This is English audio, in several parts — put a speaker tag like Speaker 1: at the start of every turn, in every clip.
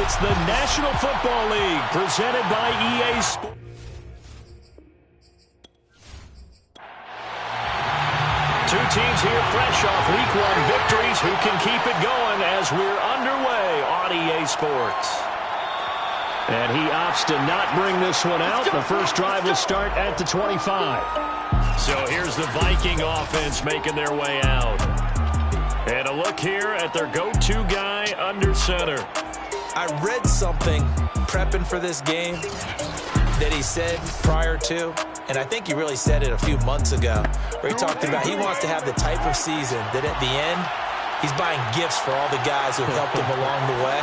Speaker 1: It's the National Football League presented by EA Sports. Two teams here fresh off Week 1 victories who can keep it going as we're underway on EA Sports. And he opts to not bring this one out. The first drive will start at the 25. So here's the Viking offense making their way out. And a look here at their go-to guy under center.
Speaker 2: I read something prepping for this game that he said prior to, and I think he really said it a few months ago, where he talked about he wants to have the type of season that at the end, he's buying gifts for all the guys who helped him along the way.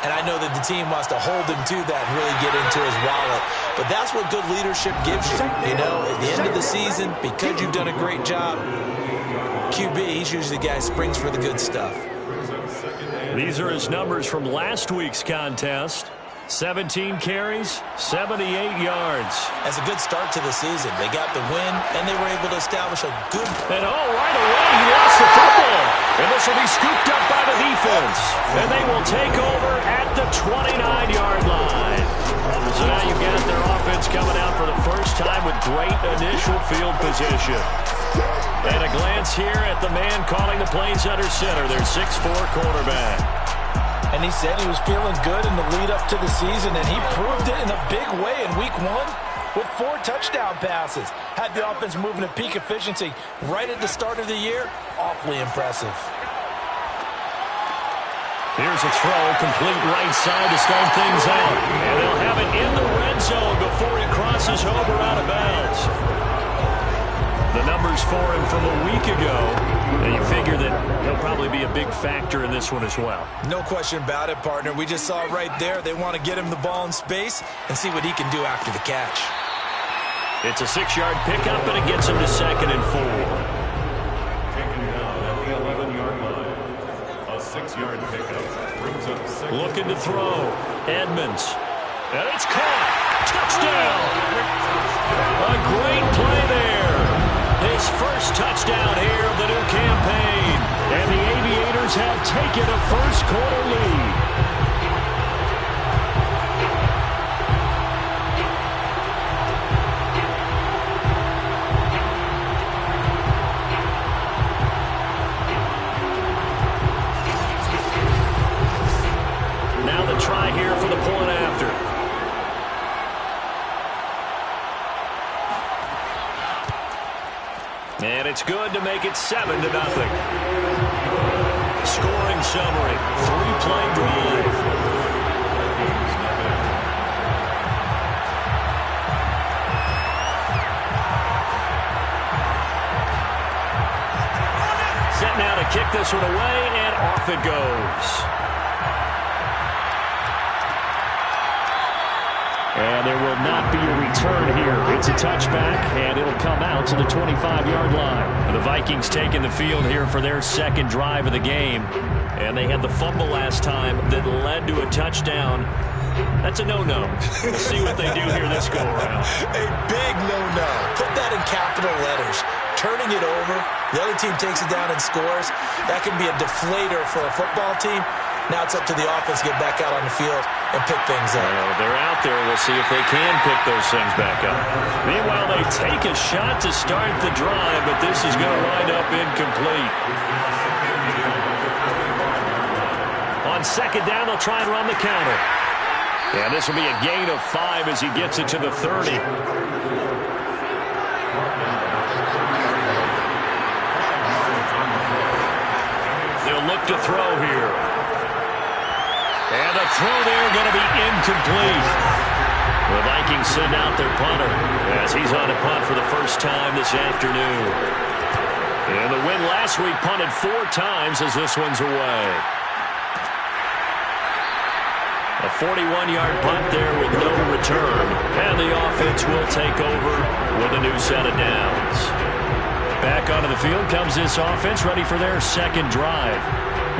Speaker 2: And I know that the team wants to hold him to that and really get into his wallet. But that's what good leadership gives you. You know, at the end of the season, because you've done a great job, QB, he's usually the guy who springs for the good stuff.
Speaker 1: These are his numbers from last week's contest. 17 carries, 78 yards.
Speaker 2: That's a good start to the season. They got the win, and they were able to establish a good...
Speaker 1: And right away, he lost the football. And this will be scooped up by the defense. And they will take over at the 29-yard line. So now you've got their offense coming out for the first time with great initial field position. And a glance here at the man calling the plays under center, their 6'4" quarterback.
Speaker 2: And he said he was feeling good in the lead up to the season, and he proved it in a big way in Week 1 with 4 touchdown passes. Had the offense moving at peak efficiency right at the start of the year. Awfully impressive.
Speaker 1: Here's a throw, complete right side to start things out. And they'll have it in the red zone before he crosses over out of bounds. The numbers for him from a week ago, and you figure that he'll probably be a big factor in this one as well.
Speaker 2: No question about it, partner. We just saw it right there. They want to get him the ball in space and see what he can do after the catch.
Speaker 1: It's a 6-yard pickup, and it gets him to 2nd and 4.
Speaker 3: Taken down at the 11-yard line. A 6-yard pickup brings up 2nd.
Speaker 1: Looking to throw. Edmonds. And it's caught. Touchdown. A great play there. His first touchdown here of the new campaign. And the Aviators have taken a first-quarter lead. Now the try here for the point after. And it's good to make it 7-0. Scoring summary, 3-play drive. Set now to kick this one away, and off it goes. And there will not be a return here. It's a touchback, and it'll come out to the 25-yard line. The Vikings taking the field here for their second drive of the game. And they had the fumble last time that led to a touchdown. That's a no-no. We'll see what they do here this go-around.
Speaker 2: A big no-no. Put that in capital letters. Turning it over, the other team takes it down and scores. That can be a deflator for a football team. Now it's up to the offense to get back out on the field and pick things up.
Speaker 1: They're out there. We'll see if they can pick those things back up. Meanwhile, they take a shot to start the drive, but this is going to wind up incomplete. On 2nd down, they'll try and run the counter. And this will be a gain of 5 as he gets it to the 30. They'll look to throw here. And the throw there going to be incomplete. The Vikings send out their punter as he's on a punt for the first time this afternoon. And the win last week punted 4 times as this one's away. A 41-yard punt there with no return. And the offense will take over with a new set of downs. Back onto the field comes this offense, ready for their second drive.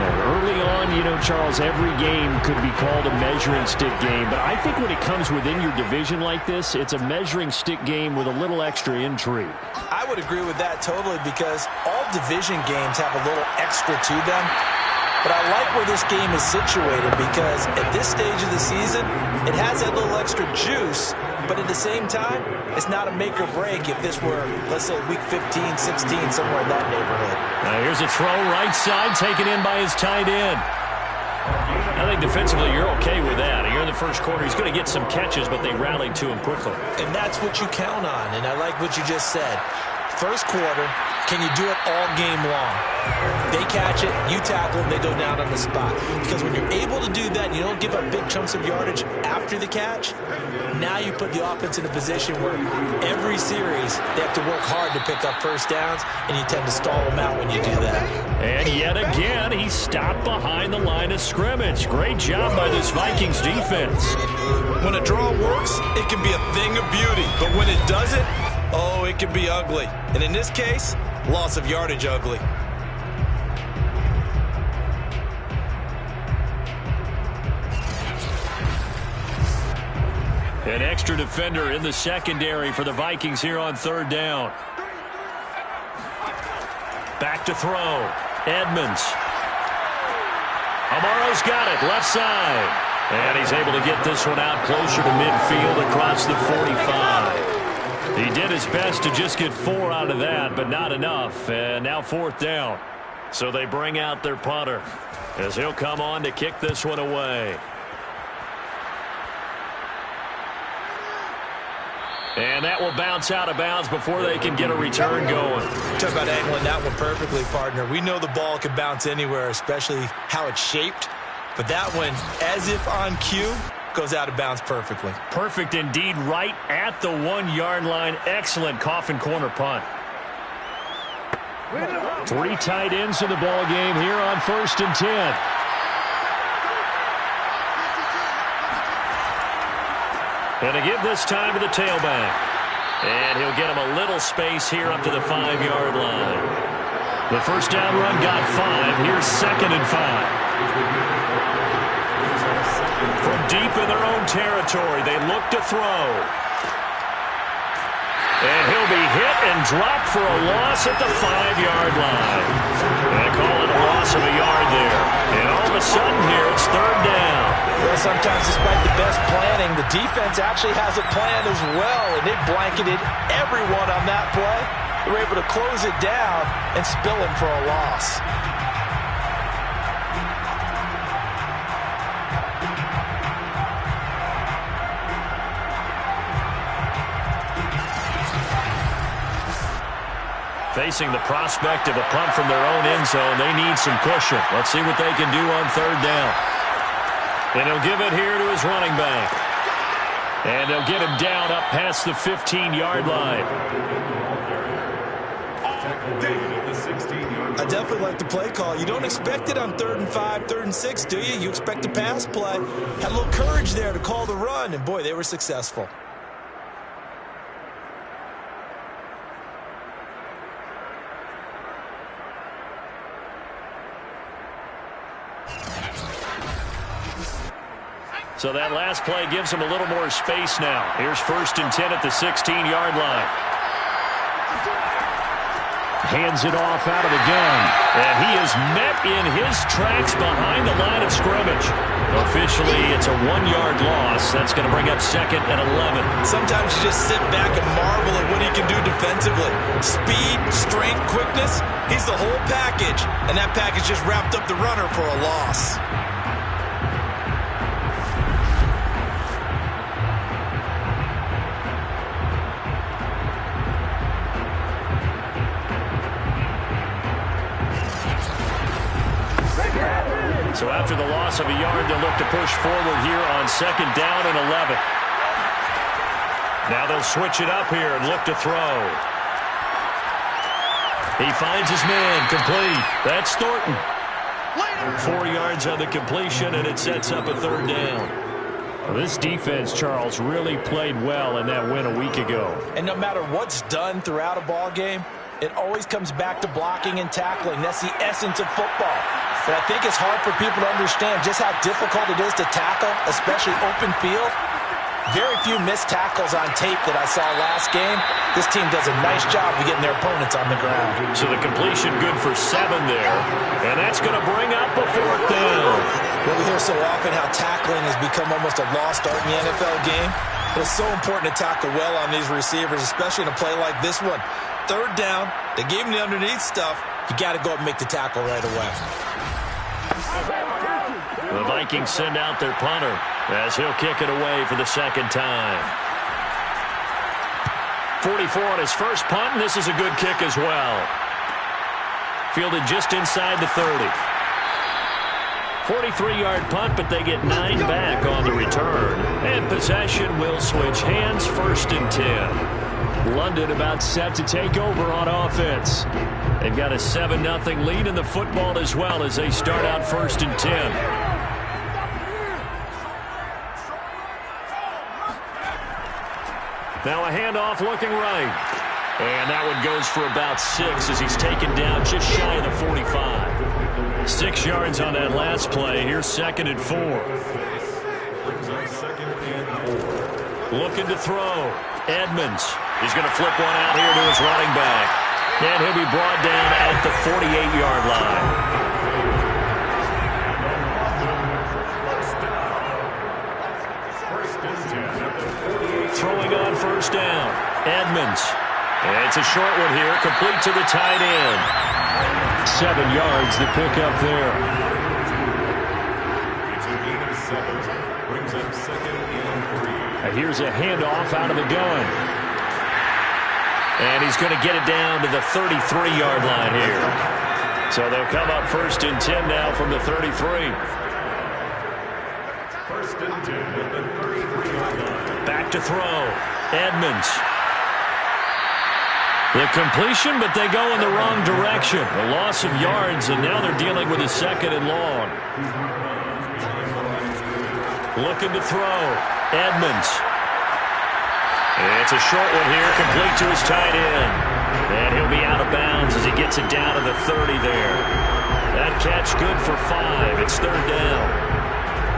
Speaker 1: Early on, you know, Charles, every game could be called a measuring stick game. But I think when it comes within your division like this, it's a measuring stick game with a little extra intrigue.
Speaker 2: I would agree with that totally, because all division games have a little extra to them. But I like where this game is situated because at this stage of the season, it has that little extra juice, but at the same time, it's not a make or break if this were, let's say, week 15, 16, somewhere in that neighborhood.
Speaker 1: Now here's a throw right side, taken in by his tight end. I think defensively you're okay with that. Here in the first quarter, he's going to get some catches, but they rallied to him quickly.
Speaker 2: And that's what you count on, and I like what you just said. First quarter, can you do it all game long? They catch it, you tackle them, they go down on the spot. Because when you're able to do that, and you don't give up big chunks of yardage after the catch, now you put the offense in a position where every series they have to work hard to pick up first downs, and you tend to stall them out when you do that.
Speaker 1: And yet again, he stopped behind the line of scrimmage. Great job by this Vikings defense.
Speaker 2: When a draw works, it can be a thing of beauty. But when it doesn't, oh, it can be ugly. And in this case, loss of yardage ugly.
Speaker 1: An extra defender in the secondary for the Vikings here on third down. Back to throw. Edmonds. Amaro's got it, left side. And he's able to get this one out closer to midfield across the 45. He did his best to just get 4 out of that, but not enough. And now fourth down. So they bring out their punter as he'll come on to kick this one away. And that will bounce out of bounds before they can get a return going.
Speaker 2: Talk about angling that one perfectly, partner. We know the ball can bounce anywhere, especially how it's shaped. But that one, as if on cue, goes out of bounds perfectly.
Speaker 1: Perfect indeed, right at the 1-yard line. Excellent coffin corner punt. 3 tight ends in the ball game here on 1st and 10. And to give this time to the tailback. And he'll get him a little space here up to the 5-yard line. The first down run got 5. Here's 2nd and 5. From deep in their own territory, they look to throw. And he'll be hit and dropped for a loss at the 5-yard line. They call it a loss of a yard there. And all of a sudden here, it's 3rd down.
Speaker 2: Well, sometimes despite the best planning, the defense actually has a plan as well, and they blanketed everyone on that play. They were able to close it down and spill him for a loss.
Speaker 1: Facing the prospect of a punt from their own end zone, they need some cushion. Let's see what they can do on 3rd down. And he'll give it here to his running back. And they'll get him down up past the 15-yard line.
Speaker 2: I definitely like the play call. You don't expect it on 3rd and 5, 3rd and 6, do you? You expect a pass play. Had a little courage there to call the run, and boy, they were successful.
Speaker 1: So that last play gives him a little more space now. Here's 1st and 10 at the 16-yard line. Hands it off out of the gun. And he is met in his tracks behind the line of scrimmage. Officially, it's a 1-yard loss. That's going to bring up 2nd and 11.
Speaker 2: Sometimes you just sit back and marvel at what he can do defensively. Speed, strength, quickness. He's the whole package. And that package just wrapped up the runner for a loss.
Speaker 1: So after the loss of a yard, they'll look to push forward here on 2nd down and 11. Now they'll switch it up here and look to throw. He finds his man, complete. That's Thornton. 4 yards on the completion, and it sets up a 3rd down. Well, this defense, Charles, really played well in that win a week ago.
Speaker 2: And no matter what's done throughout a ball game, it always comes back to blocking and tackling. That's the essence of football. But I think it's hard for people to understand just how difficult it is to tackle, especially open field. Very few missed tackles on tape that I saw last game. This team does a nice job of getting their opponents on the ground.
Speaker 1: So the completion good for 7 there. And that's going to bring up a 4th down.
Speaker 2: Well, we hear so often how tackling has become almost a lost art in the NFL game. But it's so important to tackle well on these receivers, especially in a play like this one. 3rd down, they gave him the underneath stuff. You got to go up and make the tackle right away.
Speaker 1: The Vikings send out their punter as he'll kick it away for the 2nd time. 44 on his first punt, and this is a good kick as well. Fielded just inside the 30. 43-yard punt, but they get 9 back on the return. And possession will switch hands, 1st and 10. London about set to take over on offense. They've got a 7-0 lead in the football as well as they start out 1st and 10. Now a handoff looking right. And that one goes for about 6 as he's taken down just shy of the 45. 6 yards on that last play. Here's 2nd and 4. Looking to throw. Edmonds. He's going to flip one out here to his running back. And he'll be brought down at the 48-yard line. Throwing on 1st down. Edmonds. And it's a short one here, complete to the tight end. 7 yards to pick up there.
Speaker 3: It's a gain of 7. Brings up 2nd and 3.
Speaker 1: And here's a handoff out of the gun. And he's going to get it down to the 33-yard line here. So they'll come up 1st and 10 now from the 33.
Speaker 3: 1st and 10 at the 33-yard line.
Speaker 1: Back to throw. Edmonds. The completion, but they go in the wrong direction. A loss of yards, and now they're dealing with a 2nd and long. Looking to throw. Edmonds. It's a short one here, complete to his tight end. And he'll be out of bounds as he gets it down to the 30 there. That catch good for 5. It's 3rd down.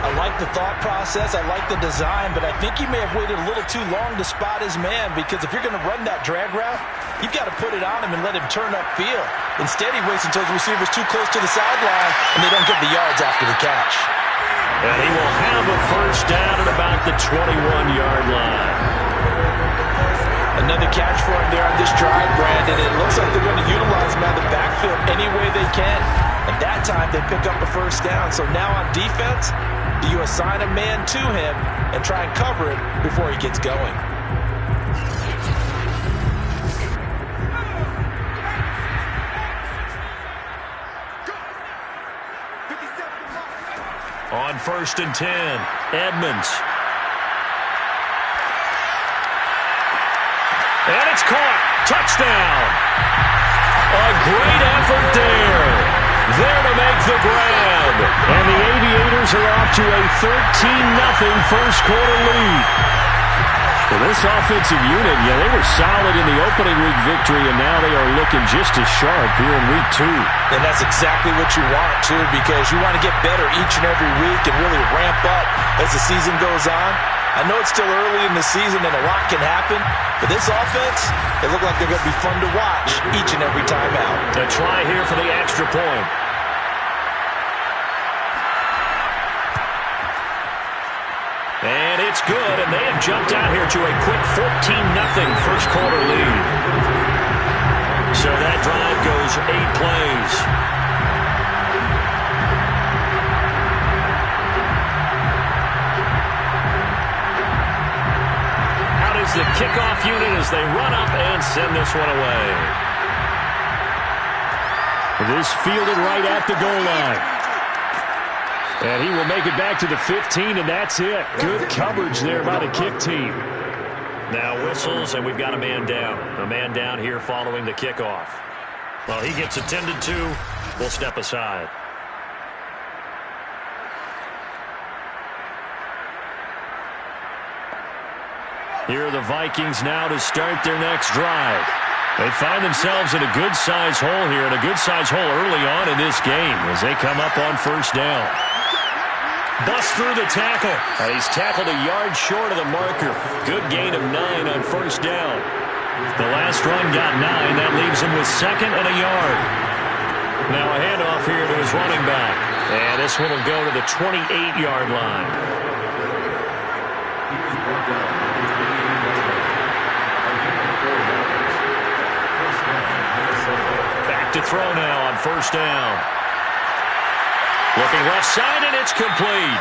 Speaker 2: I like the thought process, I like the design, but I think he may have waited a little too long to spot his man, because if you're going to run that drag route, you've got to put it on him and let him turn upfield. Instead, he waits until his receiver's too close to the sideline, and they don't get the yards after the catch.
Speaker 1: And he will have a 1st down at about the 21-yard line.
Speaker 2: Another catch for him there on this drive, Brandon. It looks like they're going to utilize him out of the backfield any way they can. And that time, they pick up a 1st down. So now on defense, do you assign a man to him and try and cover it before he gets going?
Speaker 1: On 1st and 10, Edmonds. And it's caught. Touchdown. A great effort there. There to make the grab. And the Aviators are off to a 13-0 first quarter lead. Well, this offensive unit, they were solid in the opening week victory, and now they are looking just as sharp here in week 2.
Speaker 2: And that's exactly what you want, too, because you want to get better each and every week and really ramp up as the season goes on. I know it's still early in the season and a lot can happen, but this offense, they look like they're going to be fun to watch each and every time out.
Speaker 1: A try here for the extra point. And it's good, and they have jumped out here to a quick 14-0 first quarter lead. So that drive goes 8 plays. Out is the kickoff unit as they run up and send this one away. This fielded right at the goal line. And he will make it back to the 15, and that's it. Good coverage there by the kick team. Now whistles, and we've got a man down. A man down here following the kickoff. Well, he gets attended to. We'll step aside. Here are the Vikings now to start their next drive. They find themselves in a good-sized hole here, and a good-sized hole early on in this game as they come up on 1st down. Busts through the tackle. And he's tackled a yard short of the marker. Good gain of 9 on first down. The last run got 9. That leaves him with 2nd and a yard. Now a handoff here to his running back. And this one will go to the 28-yard line. Back to throw now on first down. Looking left side, and it's complete.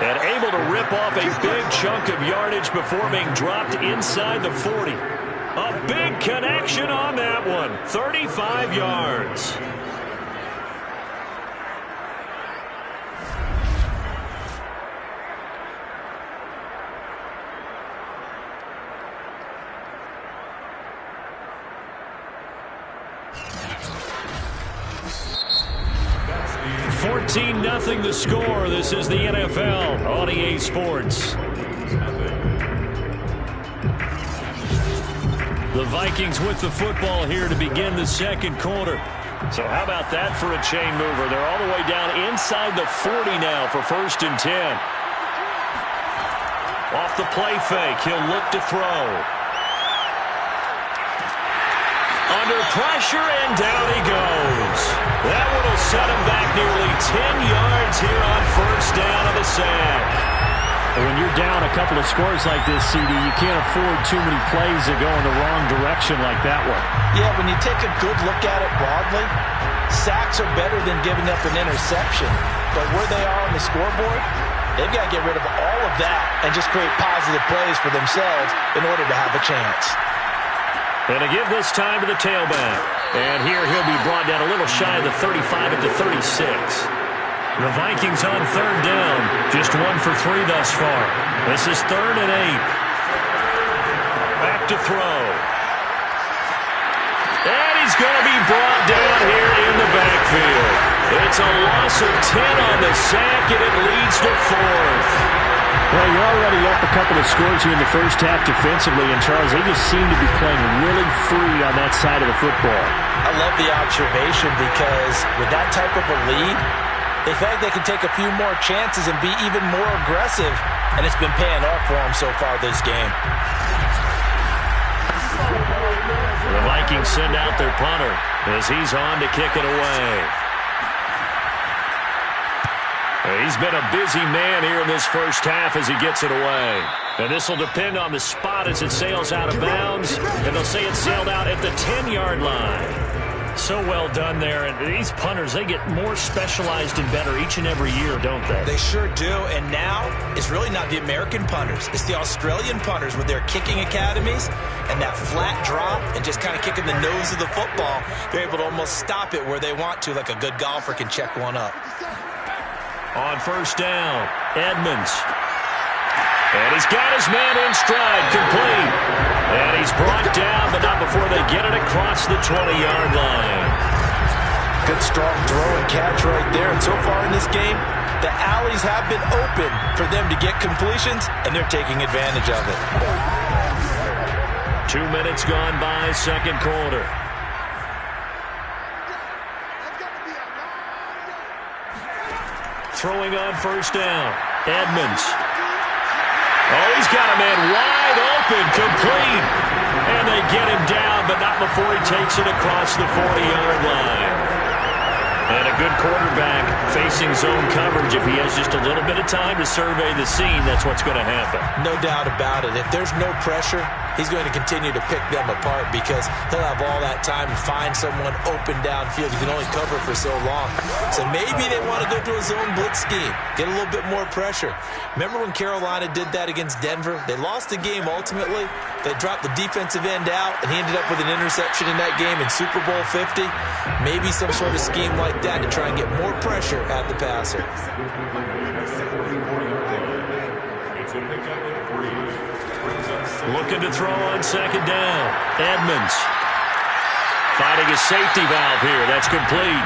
Speaker 1: And able to rip off a big chunk of yardage before being dropped inside the 40. A big connection on that one. 35 yards. Nothing the score. This is the NFL on EA Sports. The Vikings with the football here to begin the second quarter. So how about that for a chain mover? They're all the way down inside the 40 now for 1st and 10. Off the play fake, he'll look to throw. Under pressure, and down he goes. That one will set him back nearly 10 yards here on first down of the sack.
Speaker 4: When you're down a couple of scores like this, CD, you can't afford too many plays that go in the wrong direction like that one.
Speaker 2: Yeah, when you take a good look at it broadly, sacks are better than giving up an interception. But where they are on the scoreboard, they've got to get rid of all of that and just create positive plays for themselves in order to have a chance.
Speaker 1: And to give this time to the tailback. And here he'll be brought down a little shy of the 35 at the 36. The Vikings on 3rd down. Just 1 for 3 thus far. This is 3rd and 8. Back to throw. And he's going to be brought down here in the backfield. It's a loss of 10 on the sack, and it leads to 4th.
Speaker 4: Well, you're already up a couple of scores here in the first half defensively, and Charles, they just seem to be playing really free on that side of the football.
Speaker 2: I love the observation because with that type of a lead, they feel like they can take a few more chances and be even more aggressive, and it's been paying off for them so far this game.
Speaker 1: The Vikings send out their punter as he's on to kick it away. He's been a busy man here in this first half as he gets it away. And this will depend on the spot as it sails out of bounds. And they'll say it sailed out at the 10-yard line. So well done there. And these punters, they get more specialized and better each and every year, don't they?
Speaker 2: They sure do. And now it's really not the American punters. It's the Australian punters with their kicking academies and that flat drop and just kind of kicking the nose of the football. They're able to almost stop it where they want to, like a good golfer can check one up.
Speaker 1: On first down, Edmonds. And he's got his man in stride, complete. And he's brought down, but not before they get it across the 20-yard line.
Speaker 2: Good strong throw and catch right there. And so far in this game, the alleys have been open for them to get completions, and they're taking advantage of it.
Speaker 1: 2 minutes gone by, second quarter. Throwing on first down. Edmonds. Oh, he's got a man wide open, complete. And they get him down, but not before he takes it across the 40-yard line. And a good quarterback facing zone coverage. If he has just a little bit of time to survey the scene, that's what's going to happen.
Speaker 2: No doubt about it. If there's no pressure, he's going to continue to pick them apart because he'll have all that time to find someone open downfield. You can only cover for so long. So maybe they want to go to a zone blitz scheme, get a little bit more pressure. Remember when Carolina did that against Denver? They lost the game ultimately. They dropped the defensive end out, and he ended up with an interception in that game in Super Bowl 50. Maybe some sort of scheme like that to try and get more pressure at the passer.
Speaker 1: Looking to throw on second down. Edmonds finding a safety valve here. That's complete.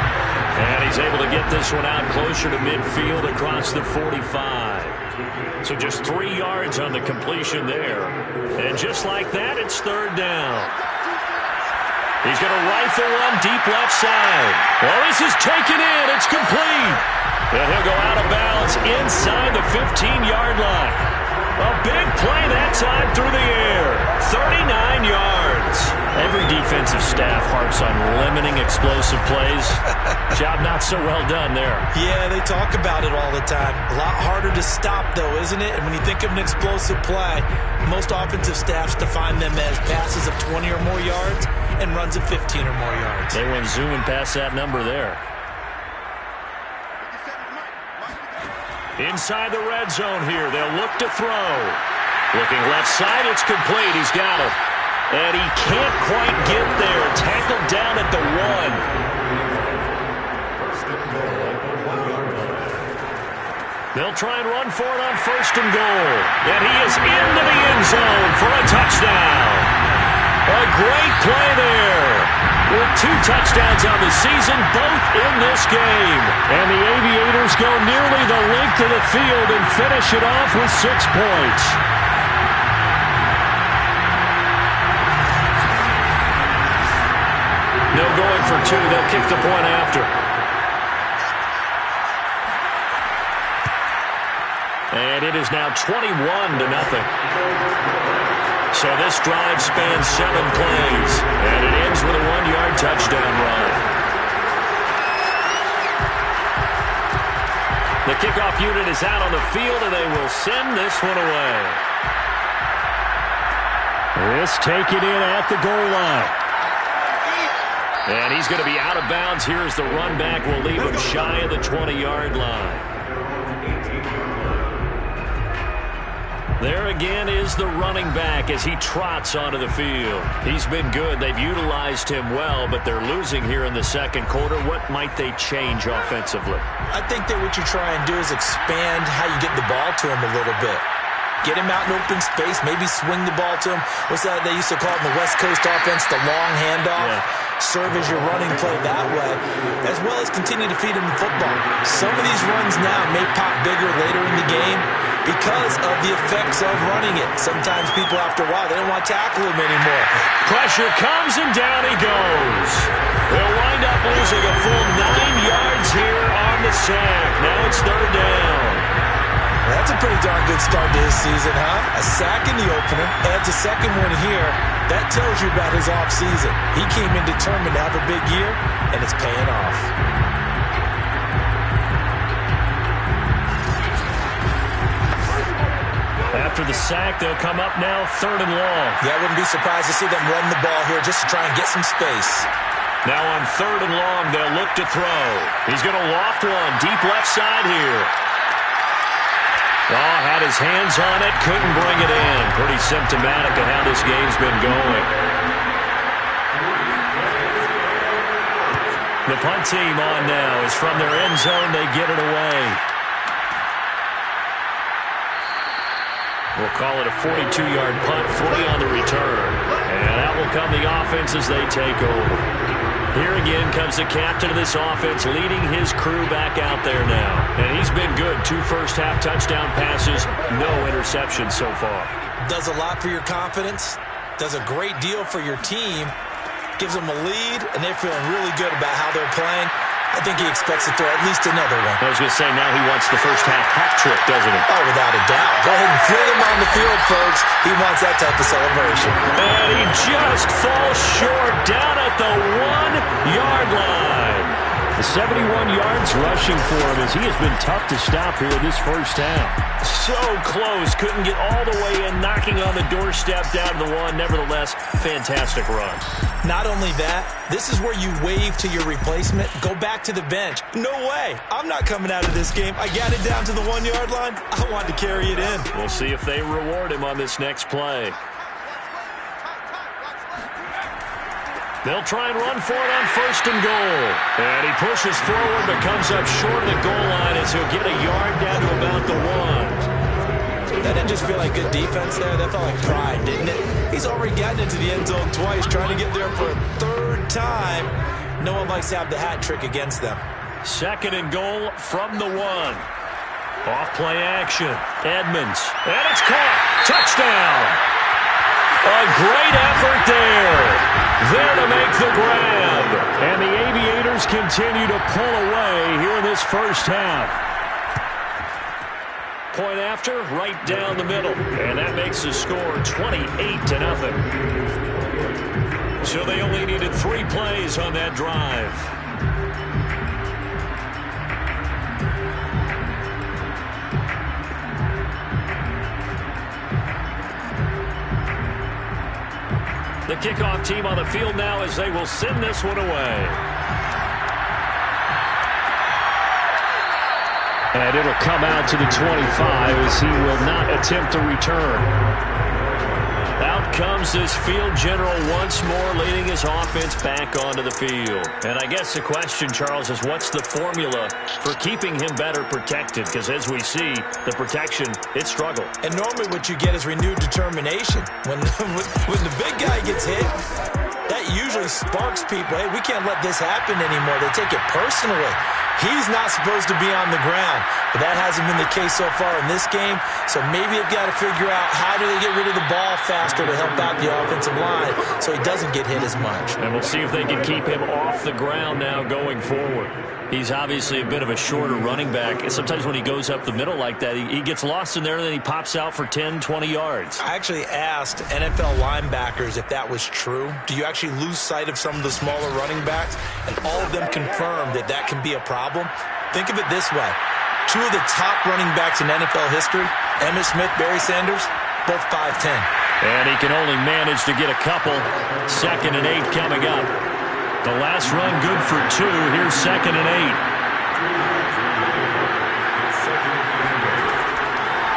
Speaker 1: And he's able to get this one out closer to midfield across the 45. So just 3 yards on the completion there. And just like that, it's third down. He's going to rifle one deep left side. Well, this is taken in. It's complete. And he'll go out of bounds inside the 15-yard line. A big play that time through the air. 39 yards. Every defensive staff harps on limiting explosive plays. Job not so well done there.
Speaker 2: Yeah, they talk about it all the time. A lot harder to stop, though, isn't it? And when you think of an explosive play, most offensive staffs define them as passes of 20 or more yards and runs of 15 or more yards.
Speaker 1: They went zooming past that number there. Inside the red zone here, they'll look to throw. Looking left side, it's complete. He's got it. And he can't quite get there. Tackled down at the 1. They'll try and run for it on 1st and goal. And he is into the end zone for a touchdown. A great play there. With 2 touchdowns on the season, both in this game. And the Aviators go nearly the length of the field and finish it off with 6 points. No going for 2. They'll kick the point after. And it is now 21-0. So this drive spans 7 plays, and it ends with a 1-yard touchdown run. The kickoff unit is out on the field, and they will send this one away.
Speaker 4: This taken in at the goal line.
Speaker 1: And he's going to be out of bounds. Here's the run back. Will leave him shy of the 20-yard line. There again is the running back as he trots onto the field. He's been good. They've utilized him well, but they're losing here in the second quarter. What might they change offensively?
Speaker 2: I think that what you try and do is expand how you get the ball to him a little bit. Get him out in open space, maybe swing the ball to him. What's that they used to call it in the West Coast offense, the long handoff? Yeah. Serve as your running play that way, as well as continue to feed him the football. Some of these runs now may pop bigger later in the game because of the effects of running it. Sometimes people, after a while, they don't want to tackle him anymore.
Speaker 1: Pressure comes, and down he goes. They'll wind up losing a full 9 yards here on the sack. Now it's 3rd down.
Speaker 2: That's a pretty darn good start to his season, huh? A sack in the opener, adds a second one here. That tells you about his offseason. He came in determined to have a big year, and it's paying off.
Speaker 1: After the sack, they'll come up now 3rd and long.
Speaker 2: Yeah, I wouldn't be surprised to see them run the ball here just to try and get some space.
Speaker 1: Now on 3rd and long, they'll look to throw. He's going to loft one deep left side here. Oh, had his hands on it, couldn't bring it in. Pretty symptomatic of how this game's been going. The punt team on now is from their end zone. They get it away. We'll call it a 42-yard punt, 40 on the return. And out will come the offense as they take over. Here again comes the captain of this offense, leading his crew back out there now. And he's been good. 2 first-half touchdown passes, no interceptions so far.
Speaker 2: Does a lot for your confidence, does a great deal for your team, gives them a lead, and they're feeling really good about how they're playing. I think he expects to throw at least another one.
Speaker 1: I was going to say, now he wants the first-half hat trick, doesn't he?
Speaker 2: Oh, without a doubt. Go ahead and throw him on the field, folks. He wants that type of celebration.
Speaker 1: And he just falls short down at the 1-yard line.
Speaker 4: The 71 yards rushing for him as he has been tough to stop here in this first half.
Speaker 1: So close. Couldn't get all the way in, knocking on the doorstep down to the 1. Nevertheless, fantastic run.
Speaker 2: Not only that, this is where you wave to your replacement, go back to the bench. No way. I'm not coming out of this game. I got it down to the 1-yard line. I want to carry it in.
Speaker 1: We'll see if they reward him on this next play. They'll try and run for it on 1st and goal. And he pushes forward but comes up short of the goal line as he'll get a yard down to about the 1.
Speaker 2: That didn't just feel like good defense there. That felt like pride, didn't it? He's already gotten into the end zone twice, trying to get there for a 3rd time. No one likes to have the hat trick against them.
Speaker 1: 2nd and goal from the 1. Off play action. Edmonds. And it's caught. Touchdown. A great effort there. There to make the grab.
Speaker 4: And the Aviators continue to pull away here in this first half.
Speaker 1: Point after, right down the middle. And that makes the score 28-0. So they only needed 3 plays on that drive. The kickoff team on the field now as they will send this one away. And it'll come out to the 25 as he will not attempt to return. Out comes this field general once more, leading his offense back onto the field. And I guess the question, Charles, is what's the formula for keeping him better protected? Because as we see, the protection, it struggled.
Speaker 2: And normally what you get is renewed determination. When the big guy gets hit, that usually sparks people. Hey, we can't let this happen anymore. They take it personally. He's not supposed to be on the ground, but that hasn't been the case so far in this game. So maybe they've got to figure out how do they get rid of the ball faster to help out the offensive line so he doesn't get hit as much.
Speaker 1: And we'll see if they can keep him off the ground now going forward. He's obviously a bit of a shorter running back. And sometimes when he goes up the middle like that, he gets lost in there and then he pops out for 10, 20 yards.
Speaker 2: I actually asked NFL linebackers if that was true. Do you actually lose sight of some of the smaller running backs? And all of them confirmed that that can be a problem. Think of it this way. 2 of the top running backs in NFL history, Emmitt Smith, Barry Sanders, both 5'10".
Speaker 1: And he can only manage to get a couple. 2nd and 8 coming up. The last run good for 2. Here's 2nd and 8.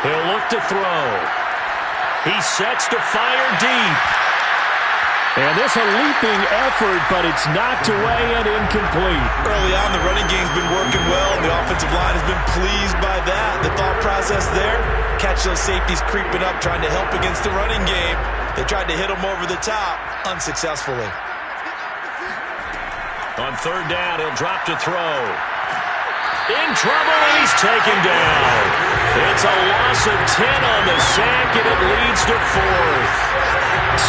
Speaker 1: He'll look to throw. He sets to fire deep. And this a leaping effort, but it's knocked away and incomplete.
Speaker 2: Early on, the running game's been working well, and the offensive line has been pleased by that. The thought process there, catch those safeties creeping up, trying to help against the running game. They tried to hit them over the top, unsuccessfully.
Speaker 1: On 3rd down, he'll drop to throw. In trouble, and he's taken down. It's a loss of 10 on the sack, and it leads to 4th.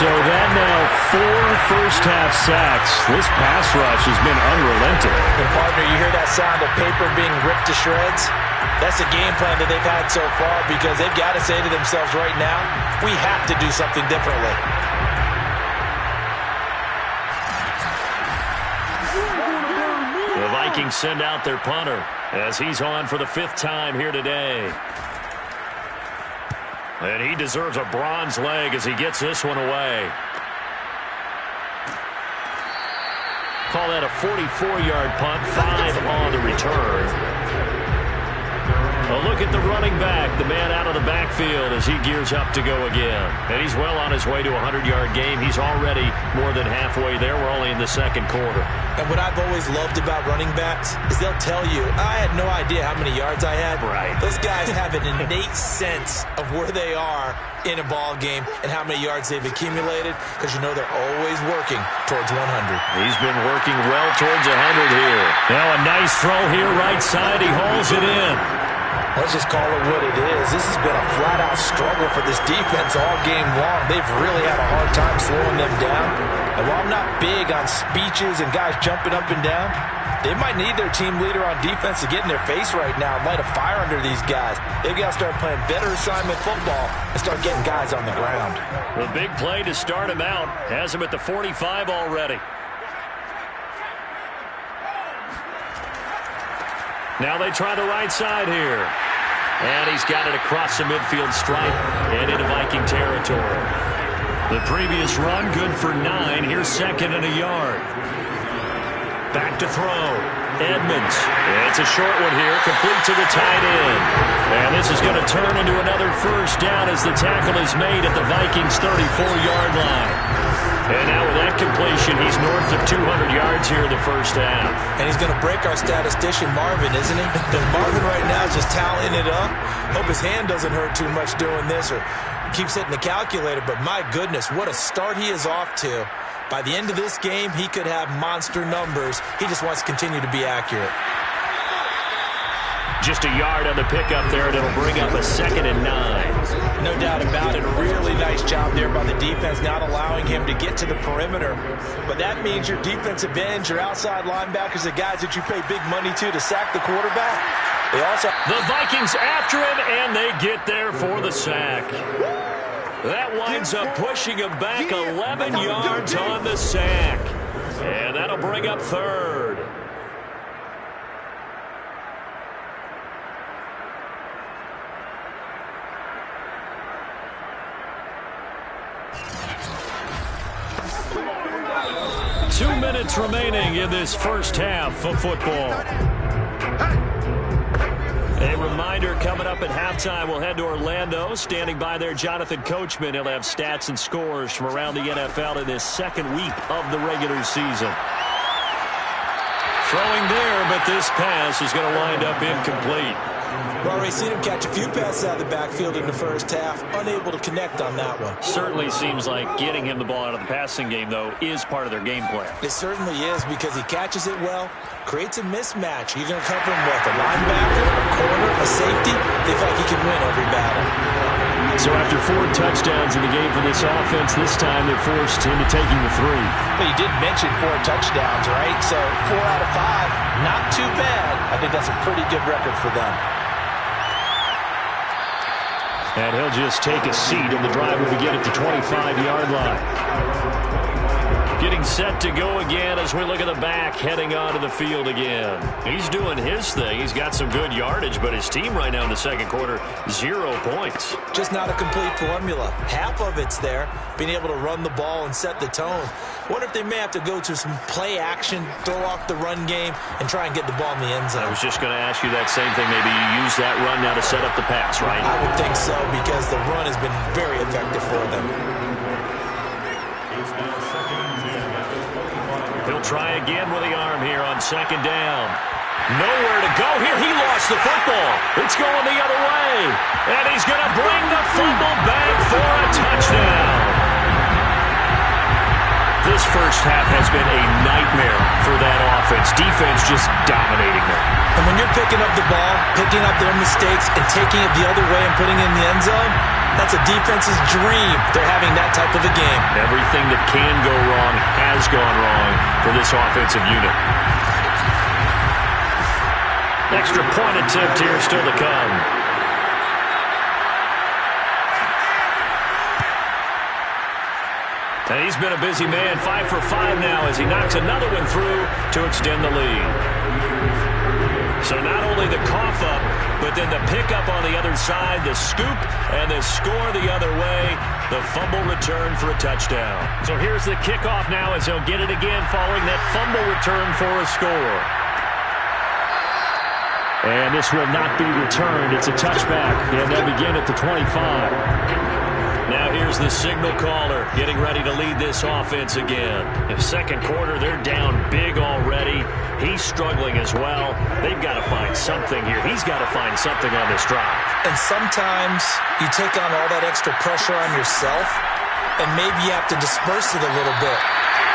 Speaker 1: So that now 4 first-half sacks. This pass rush has been unrelenting.
Speaker 2: And partner, you hear that sound of paper being ripped to shreds? That's the game plan that they've had so far because they've got to say to themselves right now, we have to do something differently.
Speaker 1: The Vikings send out their punter as he's on for the 5th time here today. And he deserves a bronze leg as he gets this one away. Call that a 44-yard punt, 5 on the return. A look at the running back, the man out of the backfield as he gears up to go again. And he's well on his way to a 100-yard game. He's already more than halfway there. We're only in the 2nd quarter.
Speaker 2: And what I've always loved about running backs is they'll tell you, I had no idea how many yards I had.
Speaker 1: Right.
Speaker 2: Those guys have an innate sense of where they are in a ball game and how many yards they've accumulated because you know they're always working towards 100.
Speaker 1: He's been working well towards 100 here. Now a nice throw here right side. He hauls it in.
Speaker 2: Let's just call it what it is. This has been a flat-out struggle for this defense all game long. They've really had a hard time slowing them down. And while I'm not big on speeches and guys jumping up and down, they might need their team leader on defense to get in their face right now and light a fire under these guys. They've got to start playing better assignment football and start getting guys on the ground.
Speaker 1: The big play to start him out has him at the 45 already. Now they try the right side here. And he's got it across the midfield stripe and into Viking territory. The previous run, good for 9. Here's 2nd and a yard. Back to throw. Edmonds. It's a short one here, complete to the tight end. And this is going to turn into another first down as the tackle is made at the Vikings' 34-yard line. And now with that completion, he's north of 200 yards here in the first half.
Speaker 2: And he's going to break our statistician, Marvin, isn't he? Because Marvin right now is just tallying it up. Hope his hand doesn't hurt too much doing this or keeps hitting the calculator. But my goodness, what a start he is off to. By the end of this game, he could have monster numbers. He just wants to continue to be accurate.
Speaker 1: Just a yard on the pickup there, and it'll bring up a 2nd and 9.
Speaker 2: No doubt about it. A really nice job there by the defense, not allowing him to get to the perimeter. But that means your defensive ends, your outside linebackers, the guys that you pay big money to sack the quarterback,
Speaker 1: The Vikings after him, and they get there for the sack. That winds up pushing him back 11 yards on the sack. And that'll bring up third. Two minutes remaining in this first half of football. A reminder, coming up at halftime, we'll head to Orlando. Standing by there, Jonathan Coachman. He'll have stats and scores from around the NFL in this second week of the regular season. Throwing there, but this pass is going to wind up incomplete.
Speaker 2: Well, already seen him catch a few passes out of the backfield in the first half. Unable to connect on that one.
Speaker 1: Certainly seems like getting him the ball out of the passing game, though, is part of their game plan.
Speaker 2: It certainly is, because he catches it well, creates a mismatch. You're going to cover him with a linebacker, a corner, a safety. They feel like he can win every battle.
Speaker 1: So after 4 touchdowns in the game for this offense, this time they're forced into taking the 3.
Speaker 2: But you did mention 4 touchdowns, right? So 4 out of 5, not too bad. I think that's a pretty good record for them.
Speaker 1: And he'll just take a seat, and the drive will begin at the 25-yard line. Getting set to go again as we look at the back, heading onto the field again. He's doing his thing. He's got some good yardage, but his team right now in the second quarter, 0 points.
Speaker 2: Just not a complete formula. Half of it's there, being able to run the ball and set the tone. Wonder if they may have to go to some play action, throw off the run game, and try and get the ball in the end zone.
Speaker 1: I was just going to ask you that same thing. Maybe you use that run now to set up the pass, right?
Speaker 2: I would think so, because the run has been very effective for them.
Speaker 1: He'll try again with the arm here on second down. Nowhere to go here. He lost the football. It's going the other way. And he's going to bring the fumble back for a touchdown. This first half has been a nightmare for that offense. Defense just dominating them.
Speaker 2: And when you're picking up the ball, picking up their mistakes, and taking it the other way and putting it in the end zone, that's a defense's dream. They're having that type of a game.
Speaker 1: Everything that can go wrong has gone wrong for this offensive unit. Extra point attempt here still to come. And he's been a busy man, 5 for 5 now as he knocks another one through to extend the lead. So not only the cough up, but then the pickup on the other side, the scoop, and the score the other way, the fumble return for a touchdown. So here's the kickoff now as he'll get it again following that fumble return for a score. And this will not be returned. It's a touchback, and they'll begin at the 25. Now here's the signal caller getting ready to lead this offense again. In the second quarter, they're down big already. He's struggling as well. They've got to find something here. He's got to find something on this drive.
Speaker 2: And sometimes you take on all that extra pressure on yourself, and maybe you have to disperse it a little bit.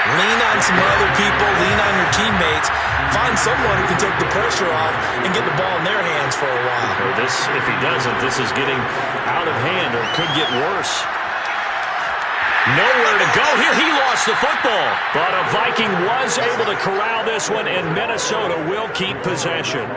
Speaker 2: Lean on some other people, lean on your teammates, find someone who can take the pressure off and get the ball in their hands for a while.
Speaker 1: Or this, if he doesn't, this is getting out of hand or could get worse. Nowhere to go here. He lost the football. But a Viking was able to corral this one, and Minnesota will keep possession.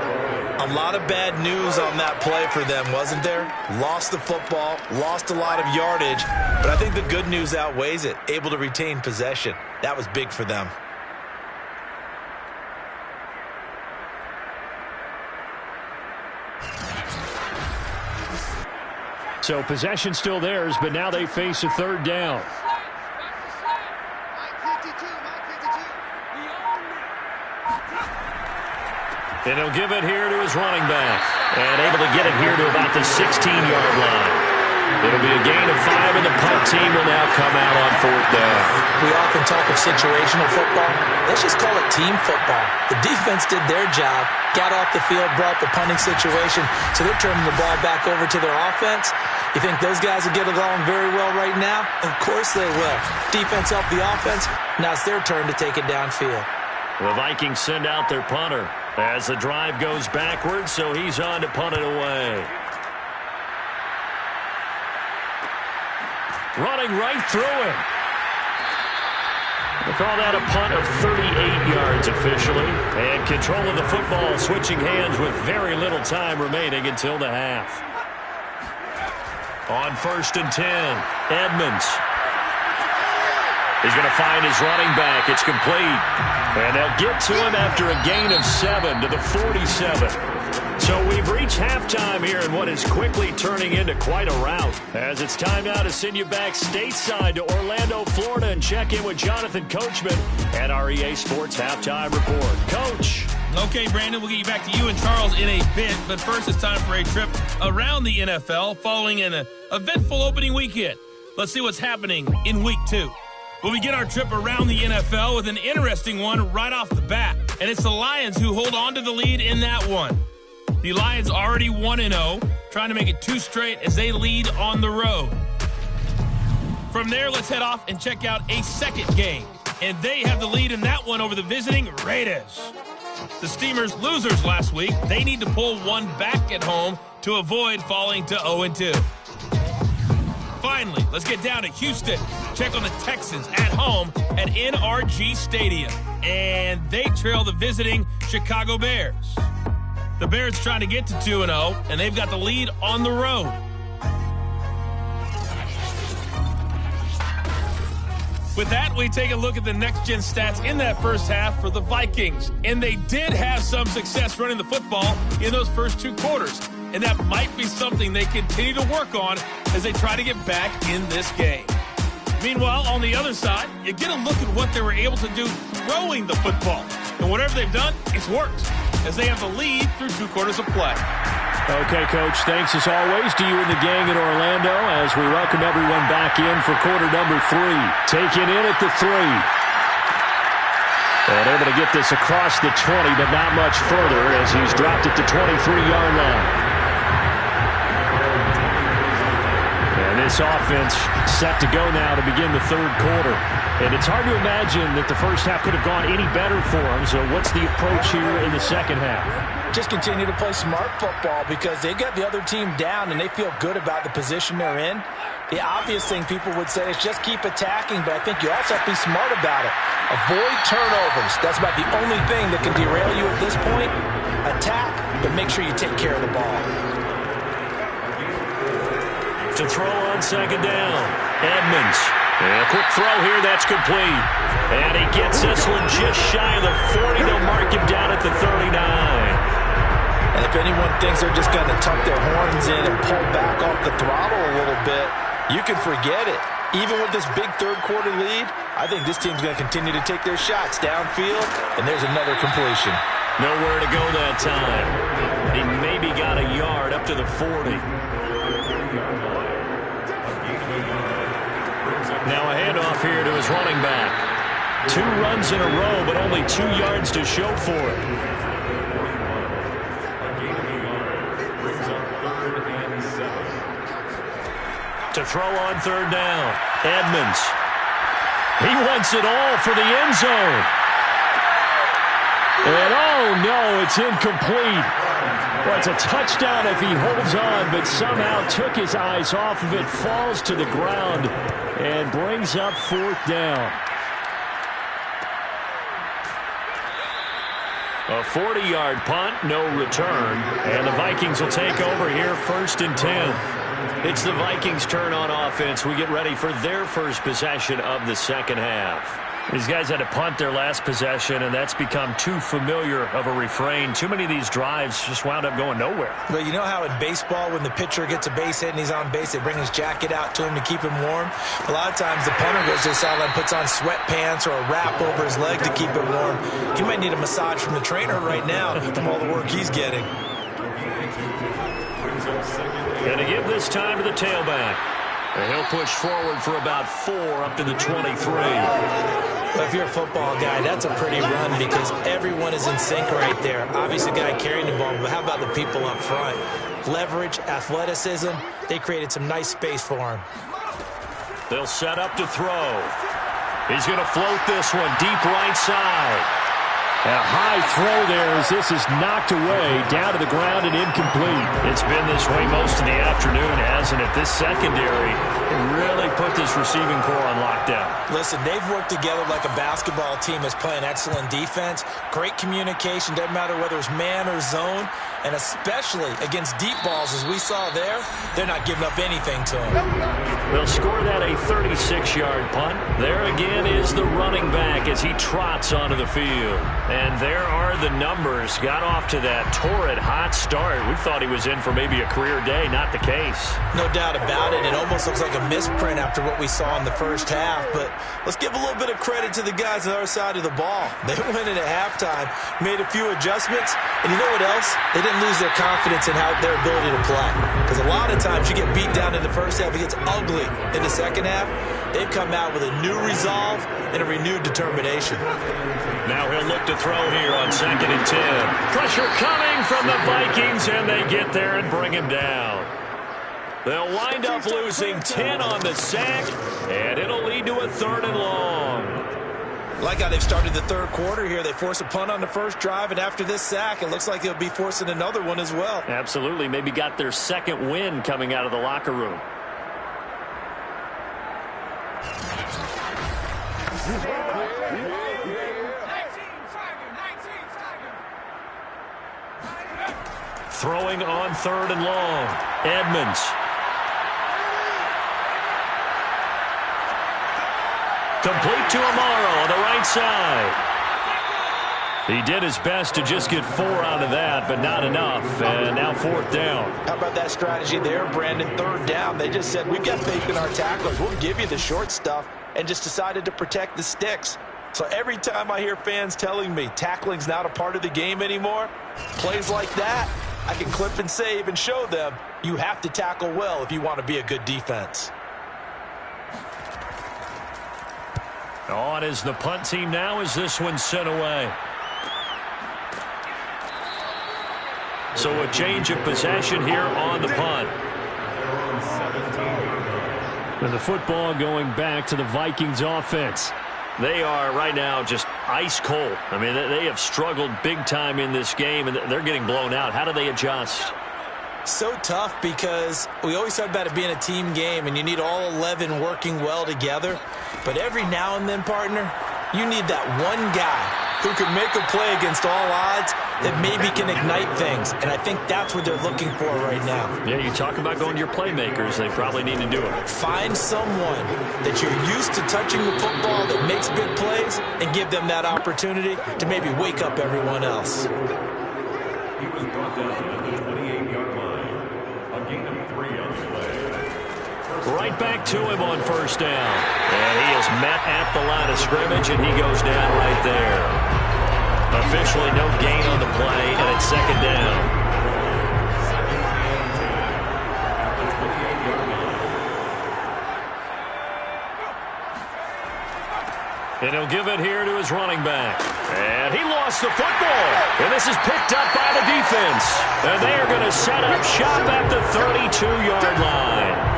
Speaker 2: A lot of bad news on that play for them, wasn't there? Lost the football, lost a lot of yardage, but I think the good news outweighs it. Able to retain possession. That was big for them.
Speaker 1: So possession still theirs, but now they face a third down. And he'll give it here to his running back. And able to get it here to about the 16-yard line. It'll be a gain of 5, and the punt team will now come out on fourth down.
Speaker 2: We often talk of situational football. Let's just call it team football. The defense did their job, got off the field, brought the punting situation, so they're turning the ball back over to their offense. You think those guys will get along very well right now? Of course they will. Defense helped the offense. Now it's their turn to take it downfield.
Speaker 1: The Vikings send out their punter as the drive goes backwards, so he's on to punt it away. Running right through him. We'll call that a punt of 38 yards officially. And control of the football switching hands with very little time remaining until the half. On 1st and 10, Edmonds. He's going to find his running back. It's complete. And they'll get to him after a gain of 7 to the 47. So we've reached halftime here in what is quickly turning into quite a rout. As it's time now to send you back stateside to Orlando, Florida, and check in with Jonathan Coachman at our EA Sports Halftime Report. Coach.
Speaker 5: Okay, Brandon, we'll get you back to you and Charles in a bit. But first, it's time for a trip around the NFL following an eventful opening weekend. Let's see what's happening in Week 2. We'll begin our trip around the NFL with an interesting one right off the bat. And it's the Lions who hold on to the lead in that one. The Lions already 1-0, trying to make it 2 straight as they lead on the road. From there, let's head off and check out a second game. And they have the lead in that one over the visiting Raiders. The Steamers losers last week. They need to pull one back at home to avoid falling to 0-2. Finally, let's get down to Houston. Check on the Texans at home at NRG Stadium. And they trail the visiting Chicago Bears. The Bears trying to get to 2-0, and they've got the lead on the road. With that, we take a look at the next-gen stats in that first half for the Vikings. And they did have some success running the football in those first 2 quarters. And that might be something they continue to work on as they try to get back in this game. Meanwhile, on the other side, you get a look at what they were able to do throwing the football. And whatever they've done, it's worked, as they have the lead through 2 quarters of play.
Speaker 4: Okay, Coach, thanks as always to you and the gang in Orlando as we welcome everyone back in for quarter number 3. Taken in at the 3. And able to get this across the 20, but not much further as he's dropped it to 23-yard line. And this offense set to go now to begin the 3rd quarter. And it's hard to imagine that the first half could have gone any better for them. So what's the approach here in the second half?
Speaker 2: Just continue to play smart football because they got the other team down and they feel good about the position they're in. The obvious thing people would say is just keep attacking, but I think you also have to be smart about it. Avoid turnovers. That's about the only thing that can derail you at this point. Attack, but make sure you take care of the ball.
Speaker 1: To throw on 2nd down, Edmonds. And a quick throw here, that's complete. And he gets this one just shy of the 40. They'll mark him down at the 39.
Speaker 2: And if anyone thinks they're just going to tuck their horns in and pull back off the throttle a little bit, you can forget it. Even with this big 3rd quarter lead, I think this team's going to continue to take their shots downfield, and there's another completion.
Speaker 1: Nowhere to go that time. He maybe got a yard up to the 40. Now a handoff here to his running back. 2 runs in a row, but only 2 yards to show for it. To throw on 3rd down, Edmonds. He wants it all for the end zone. And oh no, it's incomplete. Well, it's a touchdown if he holds on, but somehow took his eyes off of it, falls to the ground, and brings up 4th down. A 40-yard punt, no return, and the Vikings will take over here 1st and 10. It's the Vikings' turn on offense. We get ready for their first possession of the second half. These guys had to punt their last possession, and that's become too familiar of a refrain. Too many of these drives just wound up going nowhere.
Speaker 2: But you know how in baseball, when the pitcher gets a base hit and he's on base, they bring his jacket out to him to keep him warm? A lot of times the punter goes to the sideline, puts on sweatpants or a wrap over his leg to keep it warm. He might need a massage from the trainer right now from all the work he's getting.
Speaker 1: And to give this time to the tailback. And he'll push forward for about 4 up to the 23.
Speaker 2: Well, if you're a football guy, that's a pretty run because everyone is in sync right there. Obviously, the guy carrying the ball, but how about the people up front? Leverage, athleticism, they created some nice space for him.
Speaker 1: They'll set up to throw. He's going to float this one deep right side.
Speaker 4: A high throw there as this is knocked away, down to the ground and incomplete.
Speaker 1: It's been this way most of the afternoon, hasn't it? This secondary really put this receiving core on lockdown.
Speaker 2: Listen, they've worked together like a basketball team that's playing excellent defense. Great communication, doesn't matter whether it's man or zone. And especially against deep balls, as we saw there, they're not giving up anything to them.
Speaker 1: They'll score that a 36-yard punt. There again is the running back as he trots onto the field. And there are the numbers. Got off to that torrid hot start. We thought he was in for maybe a career day. Not the case.
Speaker 2: No doubt about it. It almost looks like a misprint after what we saw in the first half. But let's give a little bit of credit to the guys on the other side of the ball. They went in at halftime, made a few adjustments. And you know what else? They didn't lose their confidence in their ability to play. Because a lot of times you get beat down in the first half, it gets ugly in the second half. They've come out with a new resolve and a renewed determination.
Speaker 1: Now he'll look to throw here on 2nd and 10. Pressure coming from the Vikings, and they get there and bring him down. They'll wind up losing 10 on the sack, and it'll lead to a 3rd and long.
Speaker 2: Like how they've started the third quarter here. They force a punt on the first drive, and after this sack, it looks like they'll be forcing another one as well.
Speaker 1: Absolutely. Maybe got their second win coming out of the locker room. Throwing on 3rd and long. Edmonds. Complete to Amaro on the right side. He did his best to just get 4 out of that, but not enough. And now 4th down.
Speaker 2: How about that strategy there, Brandon? 3rd down. They just said, we've got faith in our tacklers. We'll give you the short stuff, and just decided to protect the sticks. So every time I hear fans telling me tackling's not a part of the game anymore, plays like that, I can clip and save and show them you have to tackle well if you want to be a good defense.
Speaker 1: On is the punt team now as this one's sent away. So a change of possession here on the punt.
Speaker 4: And the football going back to the Vikings offense.
Speaker 1: They are right now just ice cold. I mean, they have struggled big time in this game, and they're getting blown out. How do they adjust?
Speaker 2: So tough because we always talk about it being a team game, and you need all 11 working well together. But every now and then, partner, you need that one guy who can make a play against all odds that maybe can ignite things. And I think that's what they're looking for right now.
Speaker 1: Yeah, you talk about going to your playmakers. They probably need to do it.
Speaker 2: Find someone that you're used to touching the football that makes big plays and give them that opportunity to maybe wake up everyone else.
Speaker 3: He was brought down at the 28-yard line. A gain of 3 on the play.
Speaker 1: Right back to him on 1st down. And he is met at the line of scrimmage, and he goes down right there. Officially no gain on the play, and it's 2nd down. And he'll give it here to his running back. And he lost the football. And this is picked up by the defense. And they are going to set up shop at the 32-yard line.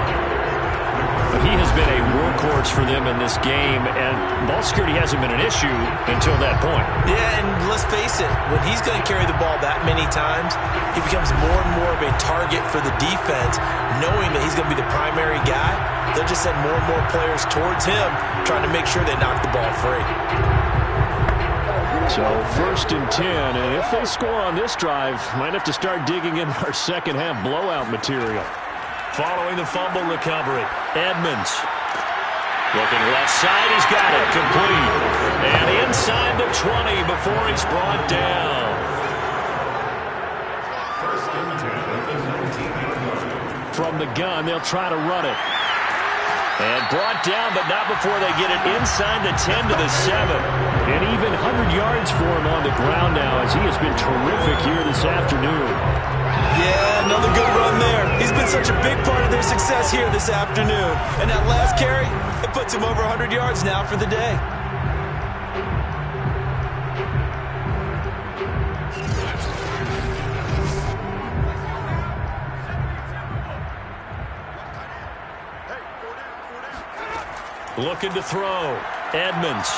Speaker 1: He has been a workhorse for them in this game, and ball security hasn't been an issue until that point.
Speaker 2: Yeah, and let's face it, when he's going to carry the ball that many times, he becomes more and more of a target for the defense, knowing that he's going to be the primary guy. They'll just send more and more players towards him, trying to make sure they knock the ball free.
Speaker 4: So 1st and 10, and if they score on this drive, might have to start digging in our second half blowout material.
Speaker 1: Following the fumble recovery, Edmonds. Looking left side, he's got it, complete. And inside the 20 before he's brought down.
Speaker 3: 1st and 10 at the 19-yard line.
Speaker 4: From the gun, they'll try to run it.
Speaker 1: And brought down, but not before they get it inside the 10 to the 7.
Speaker 4: And even 100 yards for him on the ground now, as he has been terrific here this afternoon.
Speaker 2: Yeah, another good run there. He's been such a big part of their success here this afternoon. And that last carry, it puts him over 100 yards now for the day.
Speaker 1: Looking to throw. Edmonds.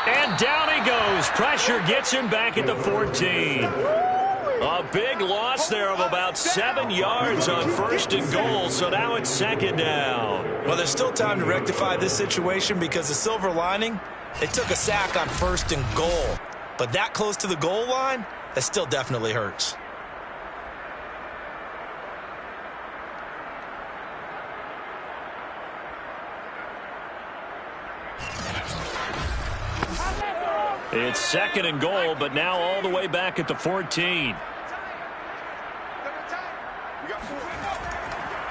Speaker 1: And And down he goes. Pressure gets him back at the 14. A big loss there of about 7 yards on 1st and goal, so now it's 2nd down.
Speaker 2: Well, there's still time to rectify this situation because the silver lining, they took a sack on 1st and goal. But that close to the goal line, that still definitely hurts.
Speaker 1: It's 2nd and goal, but now all the way back at the 14.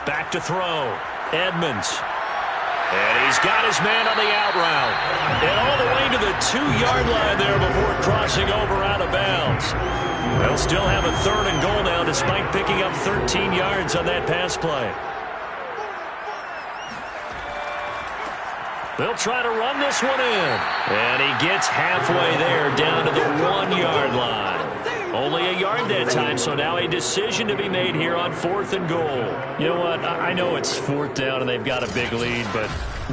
Speaker 1: Back to throw. Edmonds. And he's got his man on the out route. And all the way to the 2-yard line there before crossing over out of bounds. They'll still have a 3rd and goal now despite picking up 13 yards on that pass play. They'll try to run this one in. And he gets halfway there down to the 1-yard line. Only a yard that time, so now a decision to be made here on 4th and goal.
Speaker 4: You know what? I know it's 4th down and they've got a big lead, but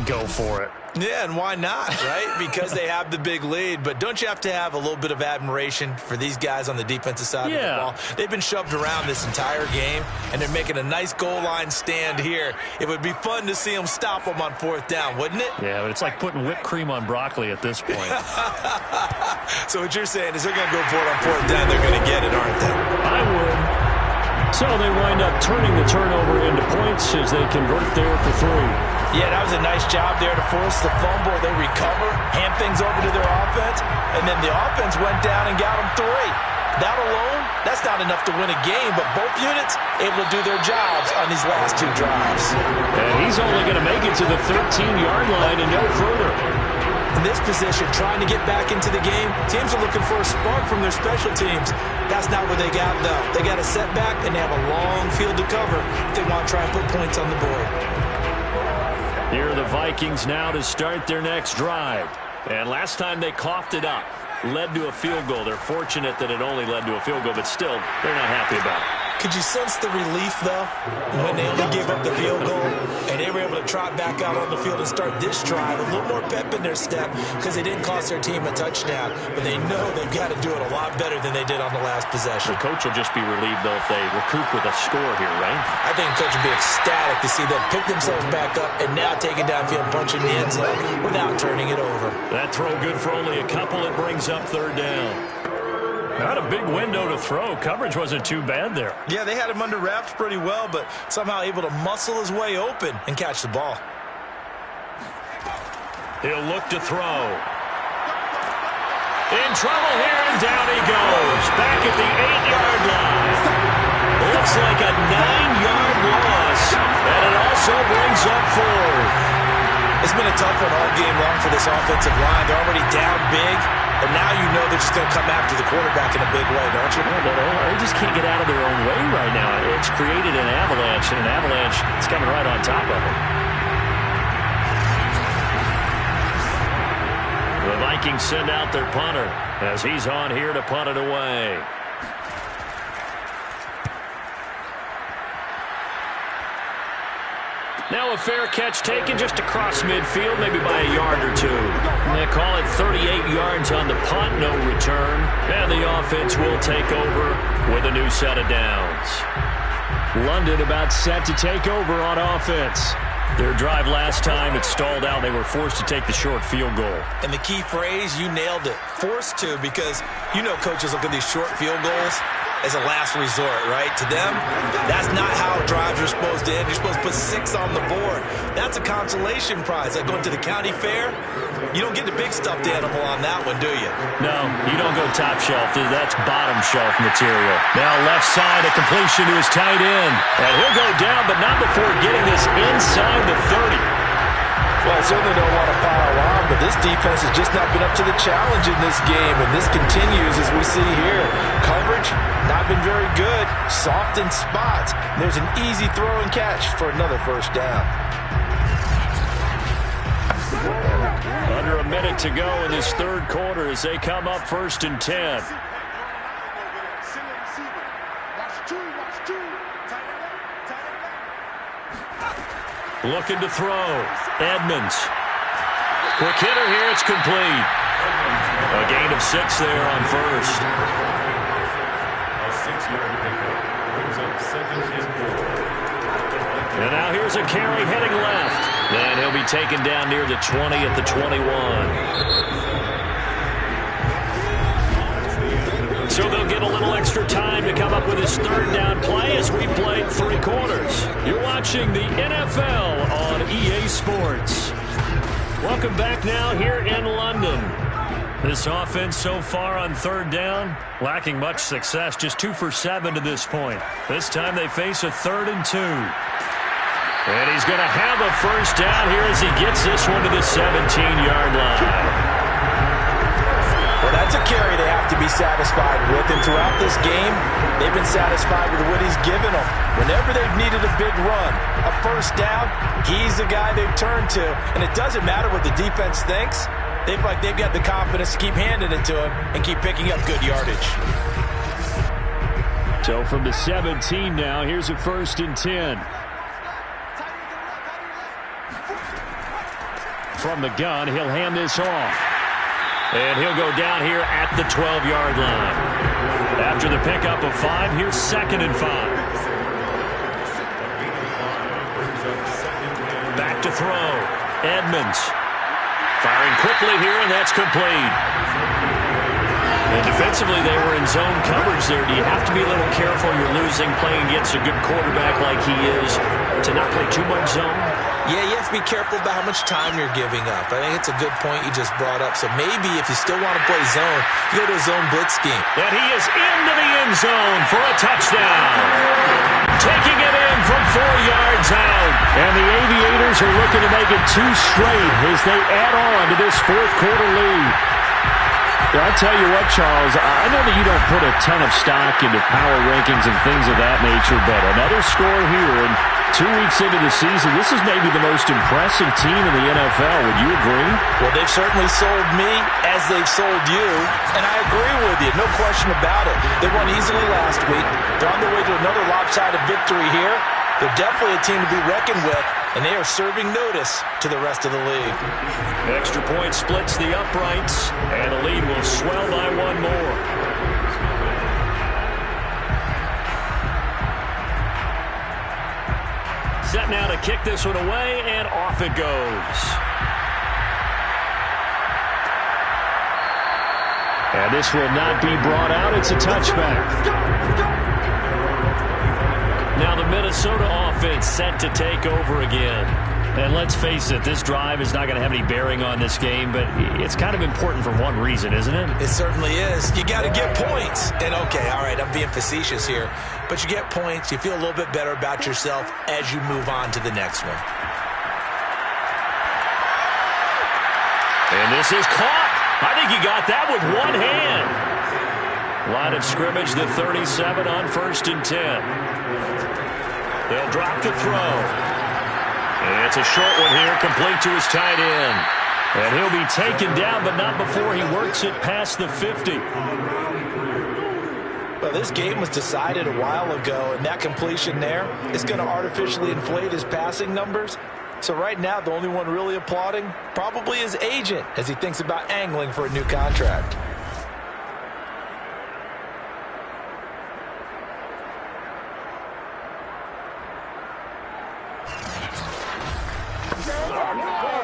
Speaker 4: go for it.
Speaker 2: Yeah, and why not, right? Because they have the big lead. But don't you have to have a little bit of admiration for these guys on the defensive side of the ball? They've been shoved around this entire game, and they're making a nice goal line stand here. It would be fun to see them stop them on 4th down, wouldn't it?
Speaker 4: Yeah, but it's like putting whipped cream on broccoli at this point.
Speaker 2: So what you're saying is they're going to go for it on 4th down. They're going to get it, aren't they?
Speaker 4: I would. So they wind up turning the turnover into points as they convert there for 3.
Speaker 2: Yeah, that was a nice job there to force the fumble. They recover, hand things over to their offense, and then the offense went down and got them 3. That alone, that's not enough to win a game, but both units able to do their jobs on these last 2 drives.
Speaker 4: And he's only going to make it to the 13-yard line and no further.
Speaker 2: In this position, trying to get back into the game, teams are looking for a spark from their special teams. That's not what they got, though. They got a setback, and they have a long field to cover if they want to try and put points on the board.
Speaker 1: Here are the Vikings now to start their next drive. And last time they coughed it up, led to a field goal. They're fortunate that it only led to a field goal, but still, they're not happy about it.
Speaker 2: Could you sense the relief, though, when they only gave up the field goal and they were able to trot back out on the field and start this drive? A little more pep in their step because they didn't cost their team a touchdown, but they know they've got to do it a lot better than they did on the last possession.
Speaker 1: The coach will just be relieved, though, if they recoup with a score here, right?
Speaker 2: I think the coach will be ecstatic to see them pick themselves back up and now take it downfield, punching the end zone without turning it over.
Speaker 1: That throw good for only a couple. It brings up 3rd down. Not a big window to throw. Coverage wasn't too bad there.
Speaker 2: Yeah, they had him under wraps pretty well, but somehow able to muscle his way open and catch the ball.
Speaker 1: He'll look to throw. In trouble here, and down he goes. Back at the 8-yard line. Looks like a 9-yard loss, and it also brings up 4th.
Speaker 2: It's been a tough one all game long for this offensive line. They're already down big, and now you know they're just going to come after the quarterback in a big way, don't you?
Speaker 1: They just can't get out of their own way right now. It's created an avalanche, and an avalanche is coming right on top of them. The Vikings send out their punter as he's on here to punt it away. Now a fair catch taken just across midfield, maybe by a yard or 2. And they call it 38 yards on the punt, no return. And the offense will take over with a new set of downs. London about set to take over on offense. Their drive last time, it stalled out. They were forced to take the short field goal.
Speaker 2: And the key phrase, you nailed it, forced to, because you know coaches look at these short field goals as a last resort, right? To them, that's not how drives are supposed to end. You're supposed to put 6 on the board. That's a consolation prize. Like going to the county fair, you don't get the big stuffed animal on that one, do you?
Speaker 1: No, you don't go top shelf. That's bottom shelf material. Now left side, a completion to his tight end. And he'll go down, but not before getting this inside the 30.
Speaker 2: Well, I certainly don't want to pile on, but this defense has just not been up to the challenge in this game, and this continues as we see here. Coverage, not been very good. Soft in spots. There's an easy throw and catch for another 1st down.
Speaker 1: Under a minute to go in this 3rd quarter as they come up 1st and 10. Looking to throw. Edmonds. Quick hitter here. It's complete. A gain of 6 there on first.
Speaker 3: A 6-yard pickup brings up 2nd and 4.
Speaker 1: And now here's a carry heading left. And he'll be taken down near the 20 at the 21. So they'll get a little extra time to come up with his 3rd down play as we played 3 quarters. You're watching the NFL on EA Sports. Welcome back now here in London. This offense so far on 3rd down, lacking much success, just 2 for 7 to this point. This time they face a 3rd and 2. And he's going to have a 1st down here as he gets this one to the 17-yard line.
Speaker 2: Well, that's a carry they have to be satisfied with. And throughout this game, they've been satisfied with what he's given them. Whenever they've needed a big run, a 1st down, he's the guy they've turned to. And it doesn't matter what the defense thinks. They feel like they've got the confidence to keep handing it to him and keep picking up good yardage.
Speaker 4: So from the 17 now, here's a 1st and 10. From the gun, he'll hand this off. And he'll go down here at the 12-yard line. After the pickup of 5, here's 2nd and 5. Back to throw. Edmonds. Firing quickly here, and that's complete. And defensively, they were in zone coverage there. Do you have to be a little careful? You're losing, playing against a good quarterback like he is, to not play too much zone?
Speaker 2: Yeah, you have to be careful about how much time you're giving up. I think it's a good point you just brought up. So maybe if you still want to play zone, you go to a zone blitz scheme.
Speaker 1: And he is into the end zone for a touchdown. Taking it in from 4 yards out.
Speaker 4: And the Aviators are looking to make it 2 straight as they add on to this 4th quarter lead. Well, I'll tell you what, Charles, I know that you don't put a ton of stock into power rankings and things of that nature, but another score here, and 2 weeks into the season, this is maybe the most impressive team in the NFL. Would you agree?
Speaker 2: Well, they've certainly sold me as they've sold you, and I agree with you, no question about it. They won easily last week. They're on their way to another lopsided victory here. They're definitely a team to be reckoned with, and they are serving notice to the rest of the league.
Speaker 1: Extra point splits the uprights, and the lead will swell by 1 more. Set now to kick this one away, and off it goes.
Speaker 4: And this will not be brought out. It's a touchback.
Speaker 1: Now the Minnesota offense set to take over again. And let's face it, this drive is not going to have any bearing on this game, but it's kind of important for one reason, isn't it?
Speaker 2: It certainly is. You got to get points. And okay, all right, I'm being facetious here, but you get points, you feel a little bit better about yourself as you move on to the next one.
Speaker 1: And this is caught. I think he got that with one hand. Line of scrimmage, the 37 on 1st and 10. They'll drop to throw. And it's a short one here, complete to his tight end. And he'll be taken down, but not before he works it past the 50.
Speaker 2: Well, this game was decided a while ago, and that completion there is going to artificially inflate his passing numbers. So right now, the only one really applauding probably his agent as he thinks about angling for a new contract.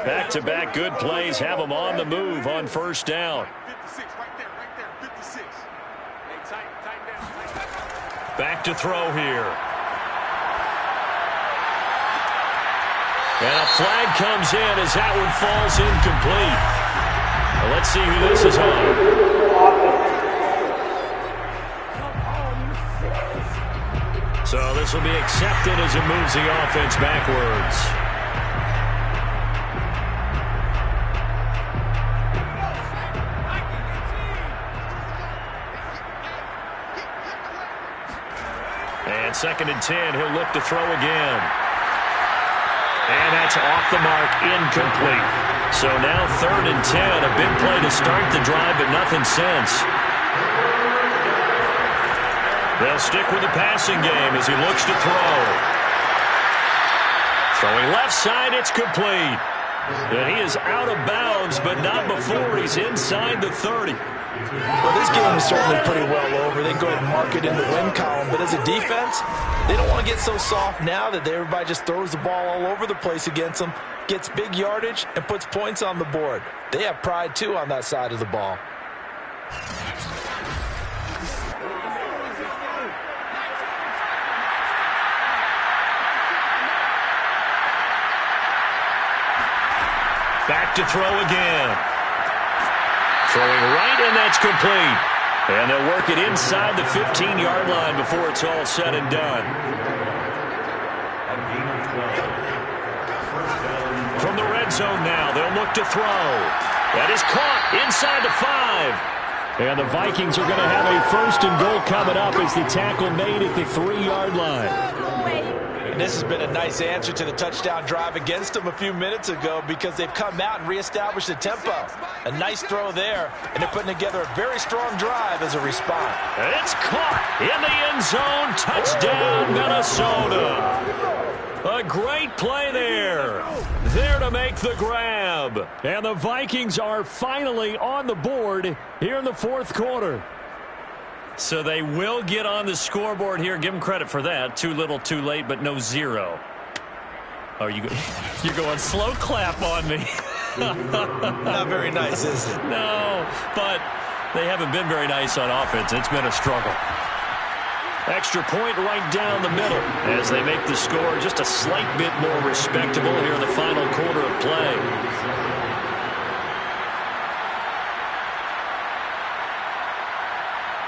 Speaker 1: Back-to-back good plays have him on the move on 1st down.
Speaker 3: 56, right there, 56. Hey, tighten down.
Speaker 1: Back to throw here. And a flag comes in as that one falls incomplete. Well, let's see who this is on. So this will be accepted as it moves the offense backwards. And 2nd and 10, he'll look to throw again. And that's off the mark, incomplete. So now 3rd and 10, a big play to start the drive, but nothing since. They'll stick with the passing game as he looks to throw. Throwing left side, it's complete. And he is out of bounds, but not before he's inside the 30.
Speaker 2: Well, this game is certainly pretty well over. They can go ahead and mark it in the win column. But as a defense, they don't want to get so soft now that everybody just throws the ball all over the place against them, gets big yardage, and puts points on the board. They have pride, too, on that side of the ball.
Speaker 1: Back to throw again. Throwing right, and that's complete. And they'll work it inside the 15-yard line before it's all said and done. From the red zone now, they'll look to throw. That is caught inside the 5.
Speaker 4: And the Vikings are going to have a 1st and goal coming up as the tackle made at the 3-yard line.
Speaker 2: And this has been a nice answer to the touchdown drive against them a few minutes ago because they've come out and reestablished the tempo. A nice throw there, and they're putting together a very strong drive as a response.
Speaker 1: And it's caught in the end zone. Touchdown, Minnesota. A great play there. There to make the grab.
Speaker 4: And the Vikings are finally on the board here in the 4th quarter.
Speaker 1: So they will get on the scoreboard here. Give them credit for that. Too little, too late, but no 0. Oh, you're going slow clap on me.
Speaker 2: Not very nice, is it?
Speaker 1: No, but they haven't been very nice on offense. It's been a struggle. Extra point right down the middle as they make the score just a slight bit more respectable here in the final quarter of play.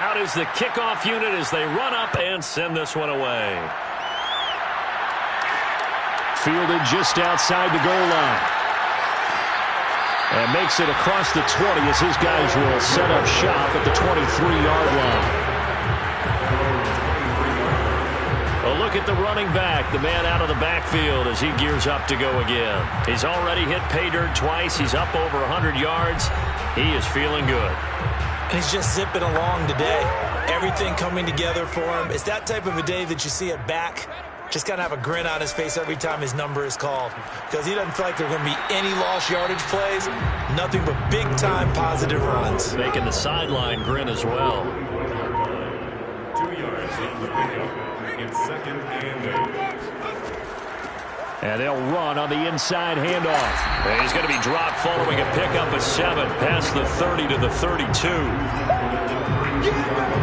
Speaker 1: Out is the kickoff unit as they run up and send this one away.
Speaker 4: Fielded just outside the goal line. And makes it across the 20 as his guys will set up shop at the 23-yard line.
Speaker 1: A look at the running back, the man out of the backfield as he gears up to go again. He's already hit pay dirt twice. He's up over 100 yards. He is feeling good.
Speaker 2: And he's just zipping along today. Everything coming together for him. It's that type of a day that you see a back just kind of have a grin on his face every time his number is called. Because he doesn't feel like there are going to be any lost yardage plays. Nothing but big-time positive runs.
Speaker 1: Making the sideline grin as well.
Speaker 3: 2 yards on the pickup. It's 2nd and 8.
Speaker 4: And they'll run on the inside handoff.
Speaker 1: And he's going to be dropped following a pickup of 7 past the 30 to the 32.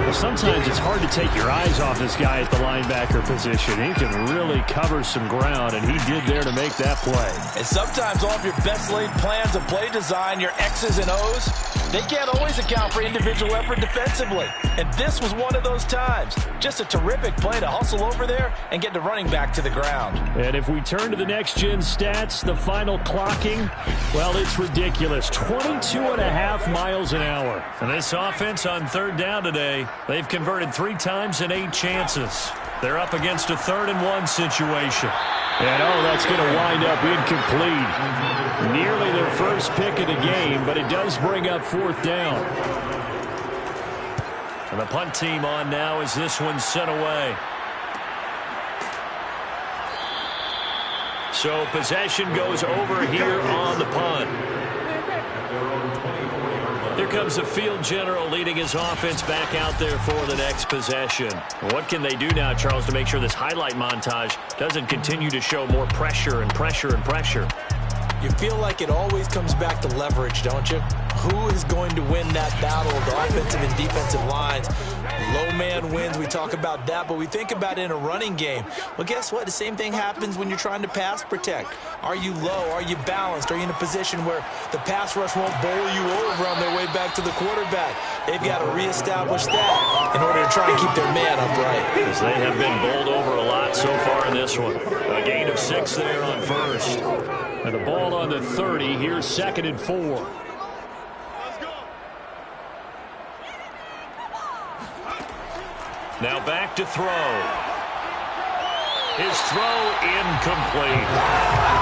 Speaker 4: Well, sometimes it's hard to take your eyes off this guy at the linebacker position. He can really cover some ground, and he did there to make that play.
Speaker 2: And sometimes all of your best laid plans of play design, your X's and O's, they can't always account for individual effort defensively. And this was one of those times. Just a terrific play to hustle over there and get the running back to the ground.
Speaker 4: And if we turn to the next-gen stats, the final clocking, well, it's ridiculous. 22.5 miles an hour.
Speaker 1: And this offense on 3rd down today, they've converted 3 times in 8 chances. They're up against a 3rd and 1 situation.
Speaker 4: And, that's going to wind up incomplete. Nearly their first pick of the game, but it does bring up 4th down.
Speaker 1: And the punt team on now as this one's sent away. So possession goes over here on the punt. Here comes the field general leading his offense back out there for the next possession. What can they do now, Charles, to make sure this highlight montage doesn't continue to show more pressure and pressure and pressure?
Speaker 2: You feel like it always comes back to leverage, don't you? Who is going to win that battle of the offensive and defensive lines? Low man wins. We talk about that, but we think about it in a running game. Well, guess what? The same thing happens when you're trying to pass protect. Are you low? Are you balanced? Are you in a position where the pass rush won't bowl you over on their way back to the quarterback? They've got to reestablish that in order to try and keep their man upright.
Speaker 1: Because they have been bowled over a lot so far in this one. A gain of 6 there on first.
Speaker 4: And the ball on the 30. Here's 2nd and 4.
Speaker 1: Now back to throw. His throw incomplete.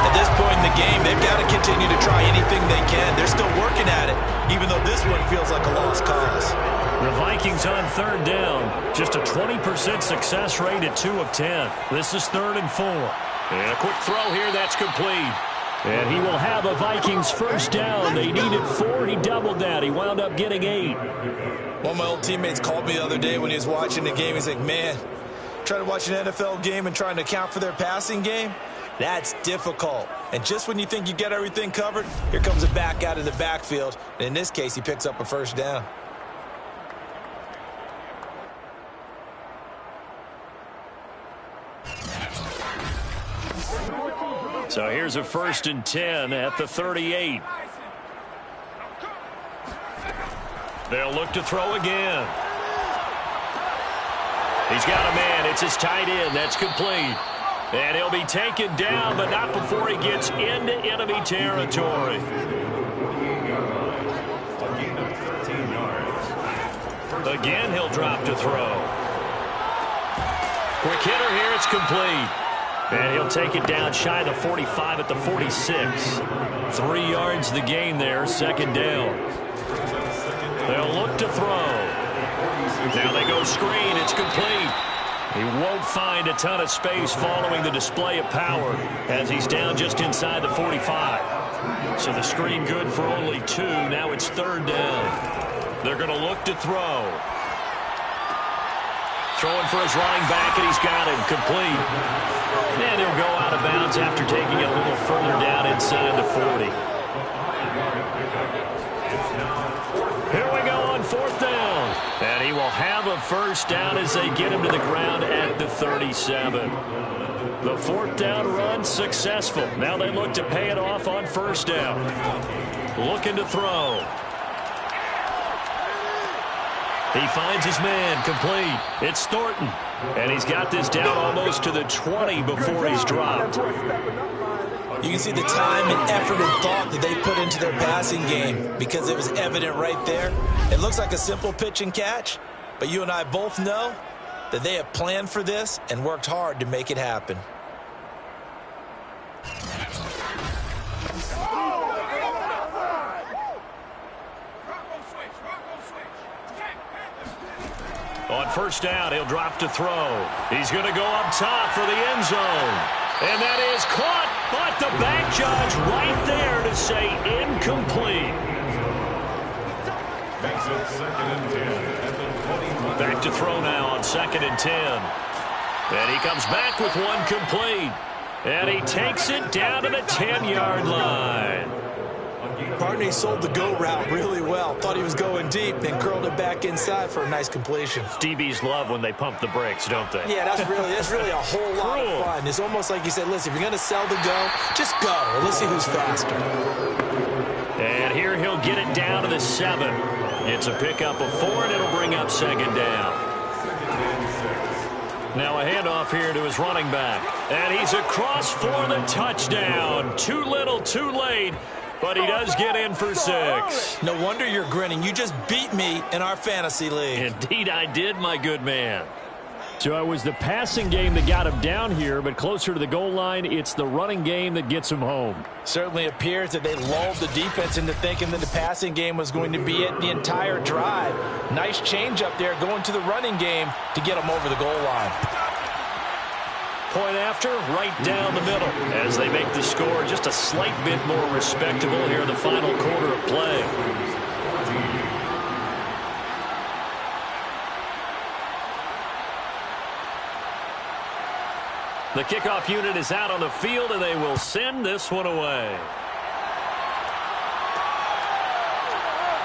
Speaker 2: At this point in the game, they've got to continue to try anything they can. They're still working at it, even though this one feels like a lost cause.
Speaker 1: The Vikings on 3rd down. Just a 20% success rate at 2 of 10. This is 3rd and 4. And a quick throw here, that's complete. And he will have a Vikings first down. They needed 4. He doubled that. He wound up getting 8.
Speaker 2: One of my old teammates called me the other day when he was watching the game. He's like, man, trying to watch an NFL game and trying to account for their passing game, that's difficult. And just when you think you get everything covered, here comes a back out of the backfield. And in this case, he picks up a first down.
Speaker 1: So here's a 1st and 10 at the 38. They'll look to throw again. He's got a man. It's his tight end. That's complete. And he'll be taken down, but not before he gets into enemy territory. Again, he'll drop to throw. Quick hitter here. It's complete. And he'll take it down shy of the 45 at the 46. 3 yards the gain there, 2nd down. They'll look to throw. Now they go screen. It's complete. He won't find a ton of space following the display of power as he's down just inside the 45. So the screen good for only 2. Now it's 3rd down. They're going to look to throw. Throwing for his running back, and he's got him complete. And he'll go out of bounds after taking it a little further down inside the 40. Here we go on 4th down. And he will have a first down as they get him to the ground at the 37. The 4th down run successful. Now they look to pay it off on 1st down. Looking to throw. He finds his man, complete. It's Thornton. And he's got this down almost to the 20 before he's dropped.
Speaker 2: You can see the time and effort and thought that they put into their passing game because it was evident right there. It looks like a simple pitch and catch, but you and I both know that they have planned for this and worked hard to make it happen.
Speaker 1: On 1st down, he'll drop to throw. He's going to go up top for the end zone. And that is caught, but the back judge right there to say incomplete.
Speaker 3: Makes it 2nd and 10 at the 20.
Speaker 1: Back to throw now on 2nd and 10. And he comes back with one complete. And he takes it down to the 10-yard line.
Speaker 2: Barney sold the go route really well. Thought he was going deep, then curled it back inside for a nice completion.
Speaker 1: DBs love when they pump the brakes, don't they?
Speaker 2: Yeah, that's really a whole lot of fun. It's almost like you said, listen, if you're going to sell the go, just go. Let's see who's faster.
Speaker 1: And here he'll get it down to the 7. It's a pickup of 4, and it'll bring up 2nd down. Now a handoff here to his running back. And he's across for the touchdown. Too little, too late. But he does get in for 6.
Speaker 2: No wonder you're grinning. You just beat me in our fantasy league.
Speaker 1: Indeed I did, my good man.
Speaker 4: So it was the passing game that got him down here, but closer to the goal line, it's the running game that gets him home.
Speaker 2: Certainly appears that they lulled the defense into thinking that the passing game was going to be it the entire drive. Nice change up there going to the running game to get them over the goal line.
Speaker 1: Point after, right down the middle as they make the score just a slight bit more respectable here in the final quarter of play. The kickoff unit is out on the field, and they will send this one away.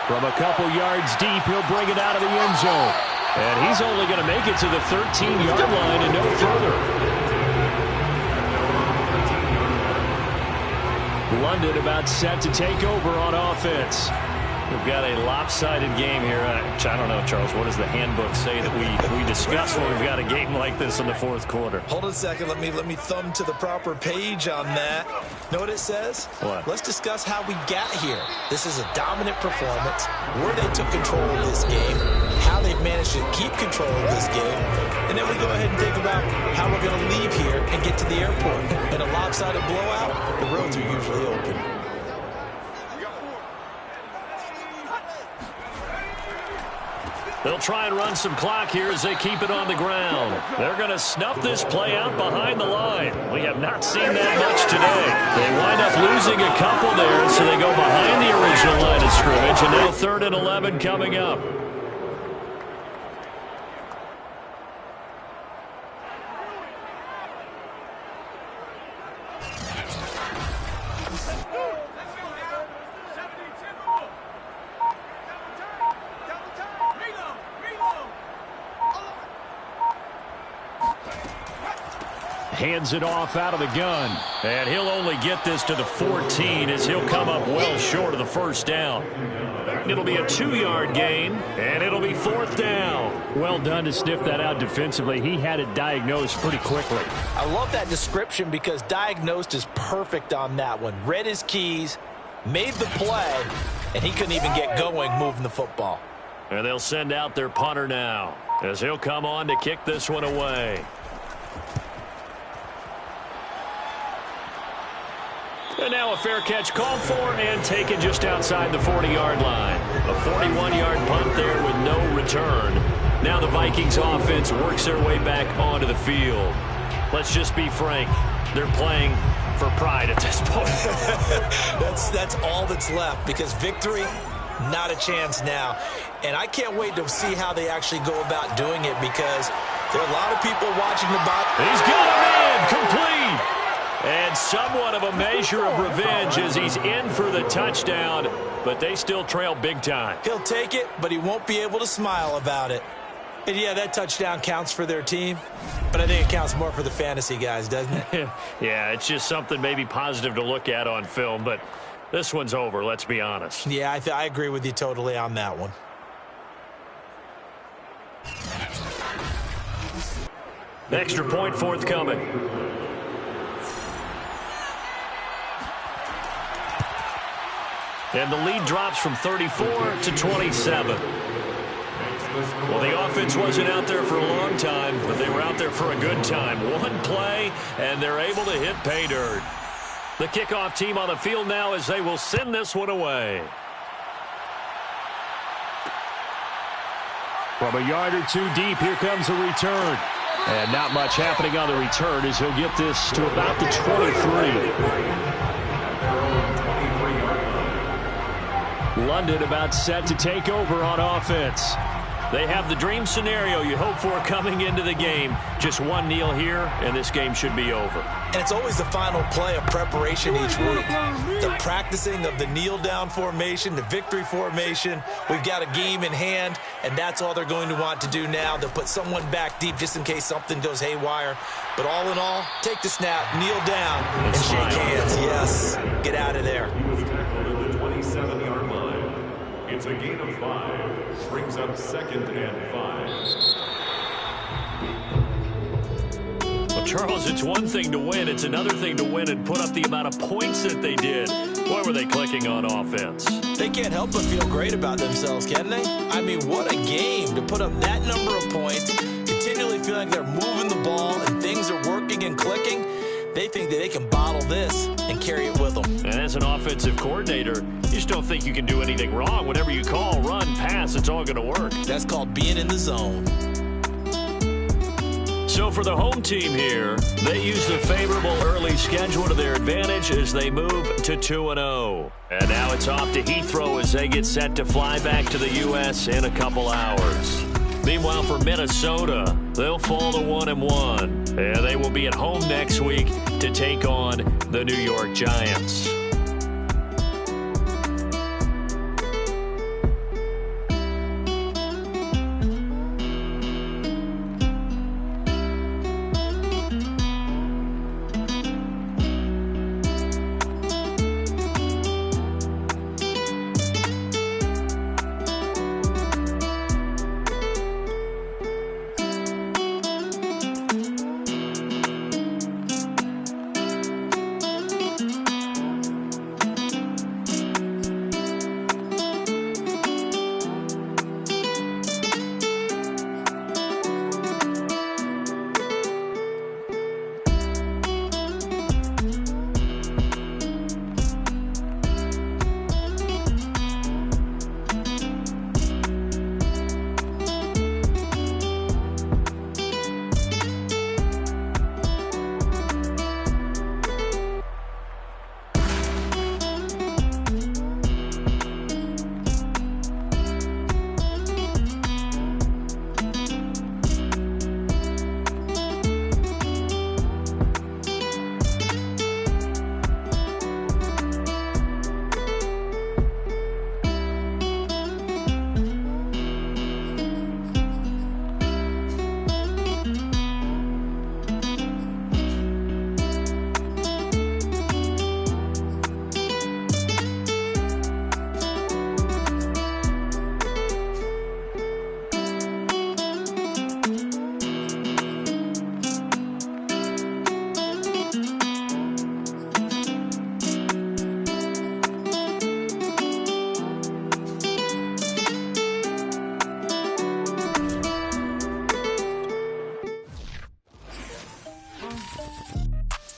Speaker 4: From a couple yards deep, he'll bring it out of the end zone. And he's only going to make it to the 13-yard line and no further. London about set to take over on offense.
Speaker 1: We've got a lopsided game here. I don't know, Charles, what does the handbook say that we discuss when we've got a game like this in the 4th quarter?
Speaker 2: Hold on a second. Let me thumb to the proper page on that. Know what it says?
Speaker 1: What?
Speaker 2: Let's discuss how we got here. This is a dominant performance, where they took control of this game, how they've managed to keep control of this game, and then we go ahead and think about how we're going to leave here and get to the airport. In a lopsided blowout, the roads are usually open.
Speaker 1: They'll try and run some clock here as they keep it on the ground. They're going to snuff this play out behind the line. We have not seen that much today. They wind up losing a couple there, so they go behind the original line of scrimmage, and now 3rd and 11 coming up.
Speaker 4: Hands it off out of the gun.
Speaker 1: And he'll only get this to the 14 as he'll come up well short of the first down. It'll be a 2-yard gain, and it'll be 4th down.
Speaker 4: Well done to sniff that out defensively. He had it diagnosed pretty quickly.
Speaker 2: I love that description because diagnosed is perfect on that one. Read his keys, made the play, and he couldn't even get going moving the football.
Speaker 1: And they'll send out their punter now as he'll come on to kick this one away. And now a fair catch called for and taken just outside the 40-yard line. A 41-yard punt there with no return. Now the Vikings offense works their way back onto the field. Let's just be frank. They're playing for pride at this point.
Speaker 2: That's all that's left because victory, not a chance now. And I can't wait to see how they actually go about doing it because there are a lot of people watching the box.
Speaker 1: He's got a man complete. And somewhat of a measure of revenge as he's in for the touchdown, but they still trail big time.
Speaker 2: He'll take it, but he won't be able to smile about it. And yeah, that touchdown counts for their team, but I think it counts more for the fantasy guys, doesn't it?
Speaker 1: Yeah, it's just something maybe positive to look at on film, but this one's over, let's be honest.
Speaker 2: Yeah, I agree with you totally on that one.
Speaker 1: Extra point forthcoming. And the lead drops from 34 to 27. Well, the offense wasn't out there for a long time, but they were out there for a good time. One play, and they're able to hit pay dirt. The kickoff team on the field now as they will send this one away.
Speaker 4: From a yard or two deep, here comes the return. And not much happening on the return as he'll get this to about the 23. London about set to take over on offense.
Speaker 1: They have the dream scenario you hope for coming into the game. Just one kneel here, and this game should be over.
Speaker 2: And it's always the final play of preparation each week. The practicing of the kneel-down formation, the victory formation. We've got a game in hand, and that's all they're going to want to do now. They'll put someone back deep just in case something goes haywire. But all in all, take the snap, kneel down, and shake hands. Yes, get out of there.
Speaker 3: He was tackled at the 27-yard line. It's a gain of 5. Brings up 2nd and 5.
Speaker 1: Well, Charles, it's one thing to win. It's another thing to win and put up the amount of points that they did. Boy, were they clicking on offense.
Speaker 2: They can't help but feel great about themselves, can they? I mean, what a game to put up that number of points, continually feeling like they're moving the ball and things are working and clicking. They think that they can bottle this and carry it with them.
Speaker 1: And as an offensive coordinator, you just don't think you can do anything wrong. Whatever you call, run, pass, it's all going to work.
Speaker 2: That's called being in the zone.
Speaker 1: So for the home team here, they use the favorable early schedule to their advantage as they move to 2-0. And now it's off to Heathrow as they get set to fly back to the U.S. in a couple hours. Meanwhile, for Minnesota, they'll fall to 1-1. And they will be at home next week to take on the New York Giants.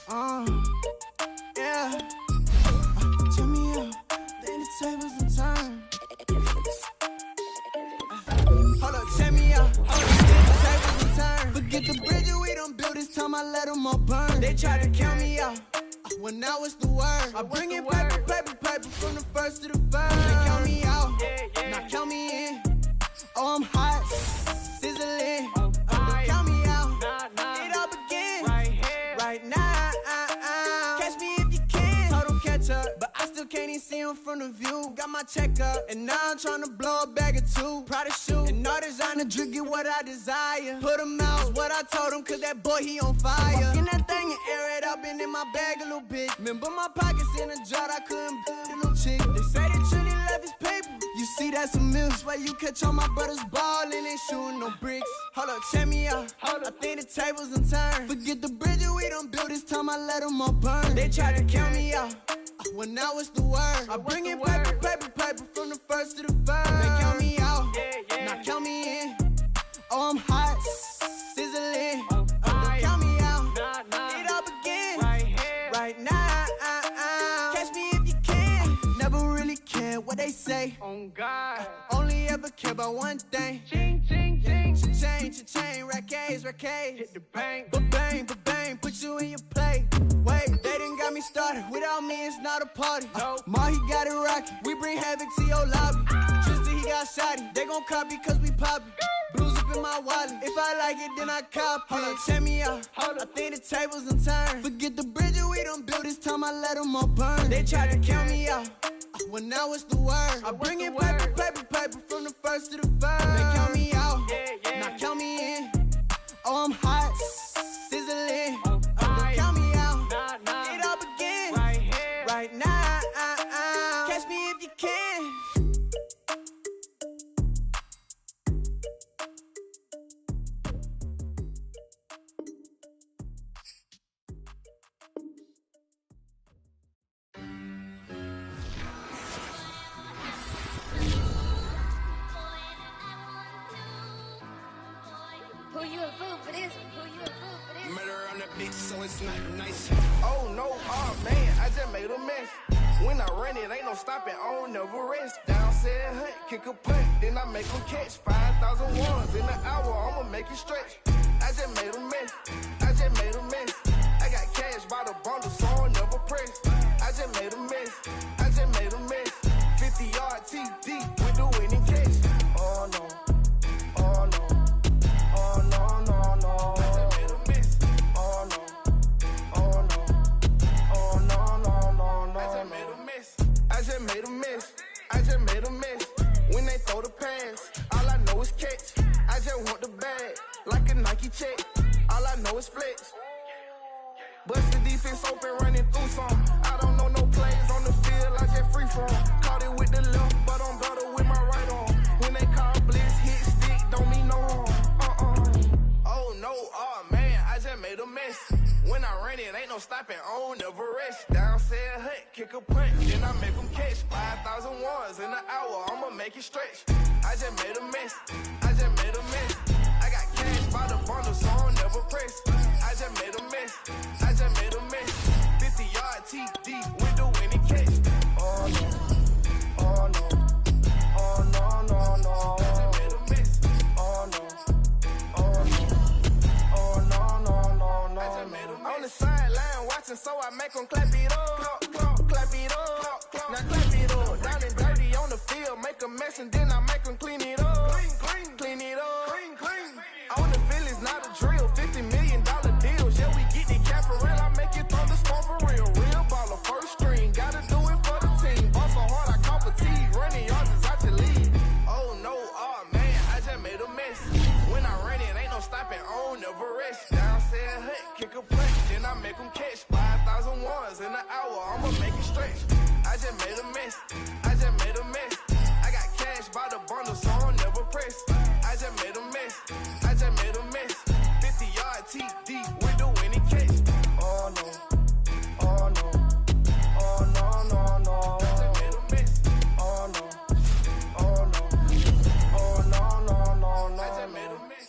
Speaker 6: Yeah. Turn me up, then the tables and turn. Hold up, check me out. Hold up, then the tables and turn. Forget the bridges we done built, this time I let them all burn. They tried to count me out, when I was the word. I bring it paper, paper, paper, from the first to the third. They count me out, now count me in. Oh, I'm hot, sizzling. Don't count me out, it all begin right now. Catch me if you can. Total catch up, but I still can't even see him from the view. Got my check up, and now I'm trying to blow a bag or two. Proud of shoe, and all designer drip, get what I desire. Put him out, what I told him, cause that boy, he on fire. Walk in that thing and air it up, and in my bag a little bit. Remember my pockets in a jar, I couldn't build a little chick. They say that Trinity left his paper. You see, that's a milk. Where you catch all my brothers ballin', ain't shooting no bricks. Hold up, check me out. I think the tables and turn. Forget the bridges we done built, this time I let them all burn. They tried to count me out, when I was the word. I bring it paper, paper, paper, from the first to the third. They count me out, now count me in. Oh, I'm hot, sizzling. Don't count me out, it all begin right now. Catch me if you can. Never really care what they say. On God, only ever care about one thing. Ching, ching, ching. Cha-chain, rack-A's. Hit the bank, ba-bang, put you in your play. Wait, they done got me started. Without me, it's not a party. Ma, he got it rockin'. We bring havoc to your lobby. Tristan, he got shotty. They gon' copy cause we poppin'. Blues up in my wallet. If I like it, then I cop it. Hold up, check me out. I think the tables and turn. Forget the bridges we done built, this time I let them all burn. They tried to count me out, when I was the word. I bring it paper, paper, paper, from the first to the third. They count me out, now count me in. Oh, I'm hot, sizzling. Don't count me out, it all begin right now. Catch me if you can.
Speaker 7: Who you a fool for this? Who you a fool for this?
Speaker 8: Murder on the bitch, so it's not nice. Oh no, oh man, I just made a mess. When I run it, ain't no stopping, I don't never rest. Down said hunt, kick a punt, then I make them catch 5,000 ones in an hour, I'ma make it stretch. I just made a mess, I just made a mess. I got cash by the bundle, so I'll never press. I just made a mess, I just made a mess. 50-yard TD with the winning catch. Oh no, oh no. Oh no, no, no. I just made a mess. Oh no, oh no. Oh no, no, no, no. I just made a mess. I just made a mess. I just made a mess. When they throw the pass, all I know is catch. I just want the bag, like a Nike check. All I know is flex. Bust the defense open, running through some. I don't know no plays on the field, I just free from. Caught it with the left, but I'm better with my right arm. When they call blitz, hit stick, don't mean no harm. Oh no, oh man, I just made a mess. When I ran it, ain't no stopping, I don't never rest. Down said hunt, kick a punt, then I make them catch 5,000 ones in an hour, I'ma make it stretch. I just made a mess, I just made a mess. I got cash by the bundle, so I'll never press. I just made a mess, I just made a mess. 50-yard TD with the winning catch. Oh no, oh no, oh no, no, no. I just made a mess, oh no. On the sideline watching, so I make them clap it up, clap it up, now clap it up. Down and dirty on the field, make a mess and then I make them clean it up, clean it up. On the field is not a drill, $50 million deals. Yeah, we get the cap for real, I make it thunderstorm for real. Real baller, first string, gotta do it for the team. Ball so hard, I call fatigue, running yards is out your lead. Oh no, oh man, I just made a mess. When I ran it, ain't no stopping, I don't never rest. Down said hunt, kick a punt, then I make them catch 5,000 ones in an hour, I'ma make it stretch. I just made a mess, I just made a mess. I got cash by the bundle, so I'll never press. I just made a mess, I just made a mess. 50-yard TD with the winning catch. Oh no, oh no, oh no, no, no. I just made a mess, oh no, oh no, oh no, no, no, no. I just made a mess.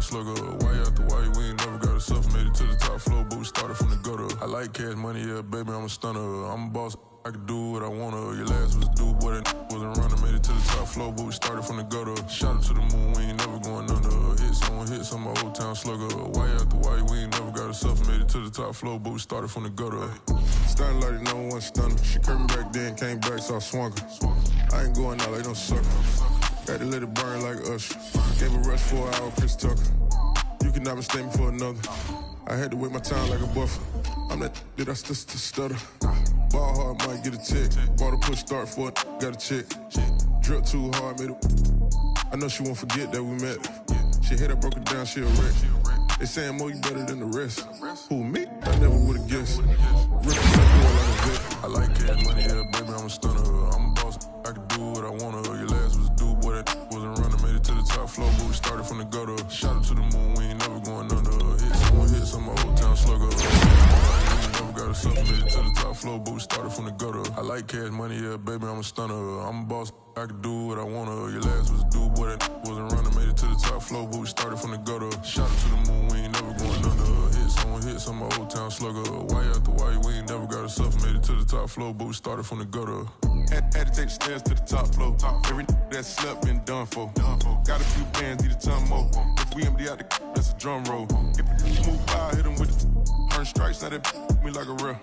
Speaker 9: slugger. Why after why we ain't never got a suffer. Made it to the top floor, but we started from the gutter. I like cash money, yeah, baby, I'm a stunner. I'm a boss, I can do what I wanna. Your last was dude, boy, that wasn't running. Made it to the top floor, but we started from the gutter. Shot up to the moon, we ain't never going under. Hits on my old town slugger. Why after why we ain't never got a suffer. Made it to the top floor, but we started from the gutter. Starting like no one stunner. She curved me back then, came back, so I swung her. I ain't going out like no sucker. Had to let it burn like Usher. Gave a rush for an hour, Chris Tucker. You cannot mistake me for another. I had to wait my time like a buffer. I'm that I still stutter. Ball hard, might get a check. Bought a push start for it, got a check. Drip too hard, made it. I know she won't forget that we met. She hit, I broke it down, she a wreck. They saying, Mo, you better than the rest. Who, me? I never would've guessed. I like cash money, yeah, baby, I'm a stunner. I'm a boss, I can do what I wanna. Your last was dude, boy, that wasn't running. Made it to the top floor, but we started from the gutter. Shot up to the moon, we ain't never going under. Hits on my old town slugger. Got a suffer, made it to the top floor, but we started from the gutter. I like cash money, yeah, baby, I'm a stunner. I'm a boss, I can do what I wanna. Your last was dude, boy, that wasn't running. Made it to the top floor, but we started from the gutter. Shot up to the moon, we ain't never going under. Hits on my old town slugger. Why after why we ain't never got a suffer. Made it to the top floor, but we started from the gutter. Had to take the stairs to the top floor. Every that slept been done for. Got a few bands, need a ton more. If we empty out the that's a drum roll. If we move by, hit them with the earn strikes, now that me like a real.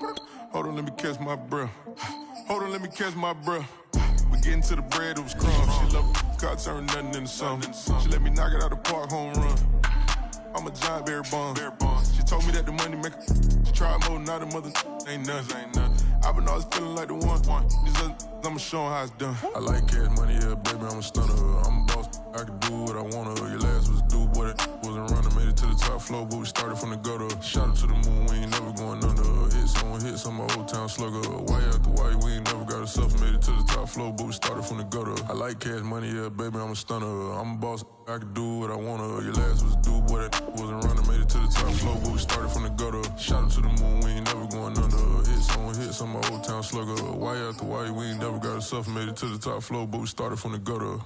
Speaker 9: Hold on, let me catch my breath. Hold on, let me catch my breath. We getting to the bread, it was crumbs. She love got turned nothing into something. She let me knock it out the park, home run. I'm a giant bear bond. She told me that the money make she tried more, not a mother ain't nothing. I've been always feeling like the one. These other I'ma show 'em how it's done. I like cash money, yeah, baby, I'm a stunner. I'm a boss, I can do what I wanna. Your last was dude, boy, that wasn't running. Made it to the top floor, but we started from the gutter. Shot up to the moon, we ain't never going under. Hits on my old town slugger. Why after why we ain't never got a suffer. Made it to the top floor, but we started from the gutter. I like cash money, yeah, baby, I'm a stunner. I'm a boss, I can do what I wanna. Your last was dude, boy, that wasn't running. Made it to the top floor, but we started from the gutter. Shot up to the moon, we ain't never going under. Hits on my old town slugger. Why after why we ain't never got a suffer. Made it to the top floor, but we started from the gutter.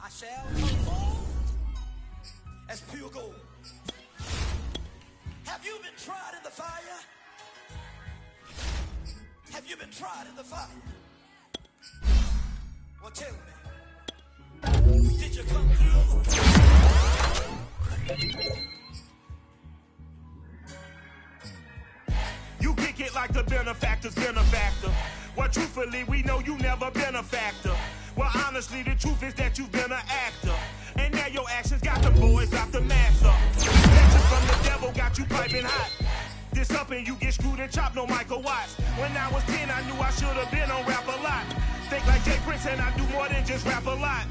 Speaker 6: I shall perform as pure gold. Have you been tried in the fire? Have you been tried in the fire? Well, tell me, did you come through?
Speaker 10: You kick it like the benefactor's benefactor. Well, truthfully, we know you never been a factor. Well, honestly, the truth is that you've been an actor. And now your actions got them boys out the mass up. Lectures from the devil got you piping hot. This up and you get screwed and chopped, no Michael Watts. When I was 10, I knew I should have been on Rap a Lot. Think like Jay Prince and I do more than just rap a lot.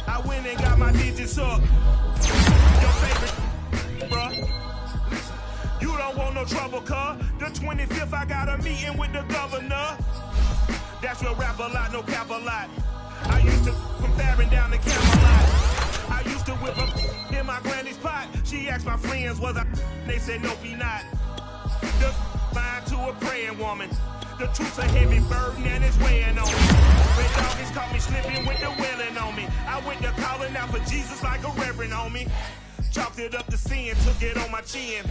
Speaker 10: I went and got my digits up. Your favorite, bruh. You don't want no trouble, cuz. The 25th, I got a meeting with the governor. That's real rap a lot, no cap a lot. I used to from Farron down to Camelot. I used to whip up in my granny's pot. She asked my friends, was I? They said, nope, he not. The line to a praying woman. The truth's a heavy burden and it's weighing on me. Red doggies caught me slipping with the wailing on me. I went to calling out for Jesus like a reverend on me. Chalked it up to sin, took it on my chin.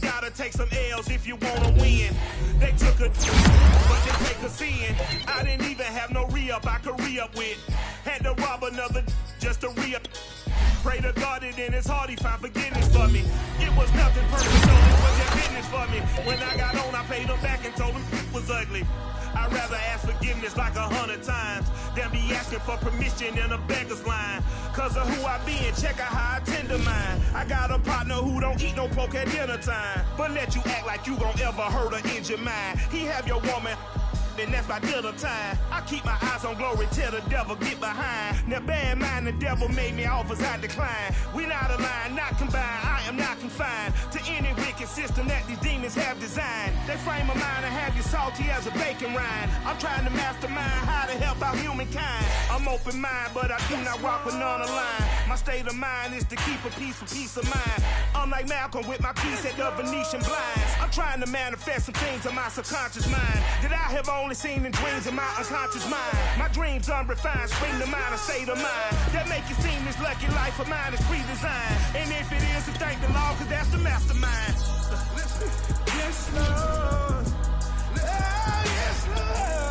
Speaker 10: Gotta take some L's if you wanna win. They took a but they take a sin. I didn't even have no re-up I could re-up with. Had to rob another just to re-up. Pray to God it in his heart he found forgiveness for me. It was nothing personal, it was just business for me. When I got on I paid him back and told him it was ugly. I'd rather ask forgiveness like 100 times than be asking for permission in a beggar's line. Cause of who I be and check out how I tend to mine. I got a partner who don't eat no pork at dinner time, but let you act like you gon' ever hurt or injure mine. He have your woman, and that's my dinner time. I keep my eyes on glory till the devil get behind. Now bear in mind the devil made me offers I decline. We not aligned, not combined, I am not confined to any wicked system that these demons have designed. They frame a mind and have you salty as a bacon rind. I'm trying to mastermind how to help out humankind. I'm open mind, but I do not rock with none aligned. My state of mind is to keep a peace of mind. I'm like Malcolm with my piece at the Venetian blinds. I'm trying to manifest some things in my subconscious mind that I have only seen in dreams in my unconscious mind. My dreams unrefined, spring to mind, a state of mind that make you seem this lucky life of mine is pre-designed. And if it is, to thank the Lord, cause that's the mastermind. Yes, Lord. Oh, yes, Lord.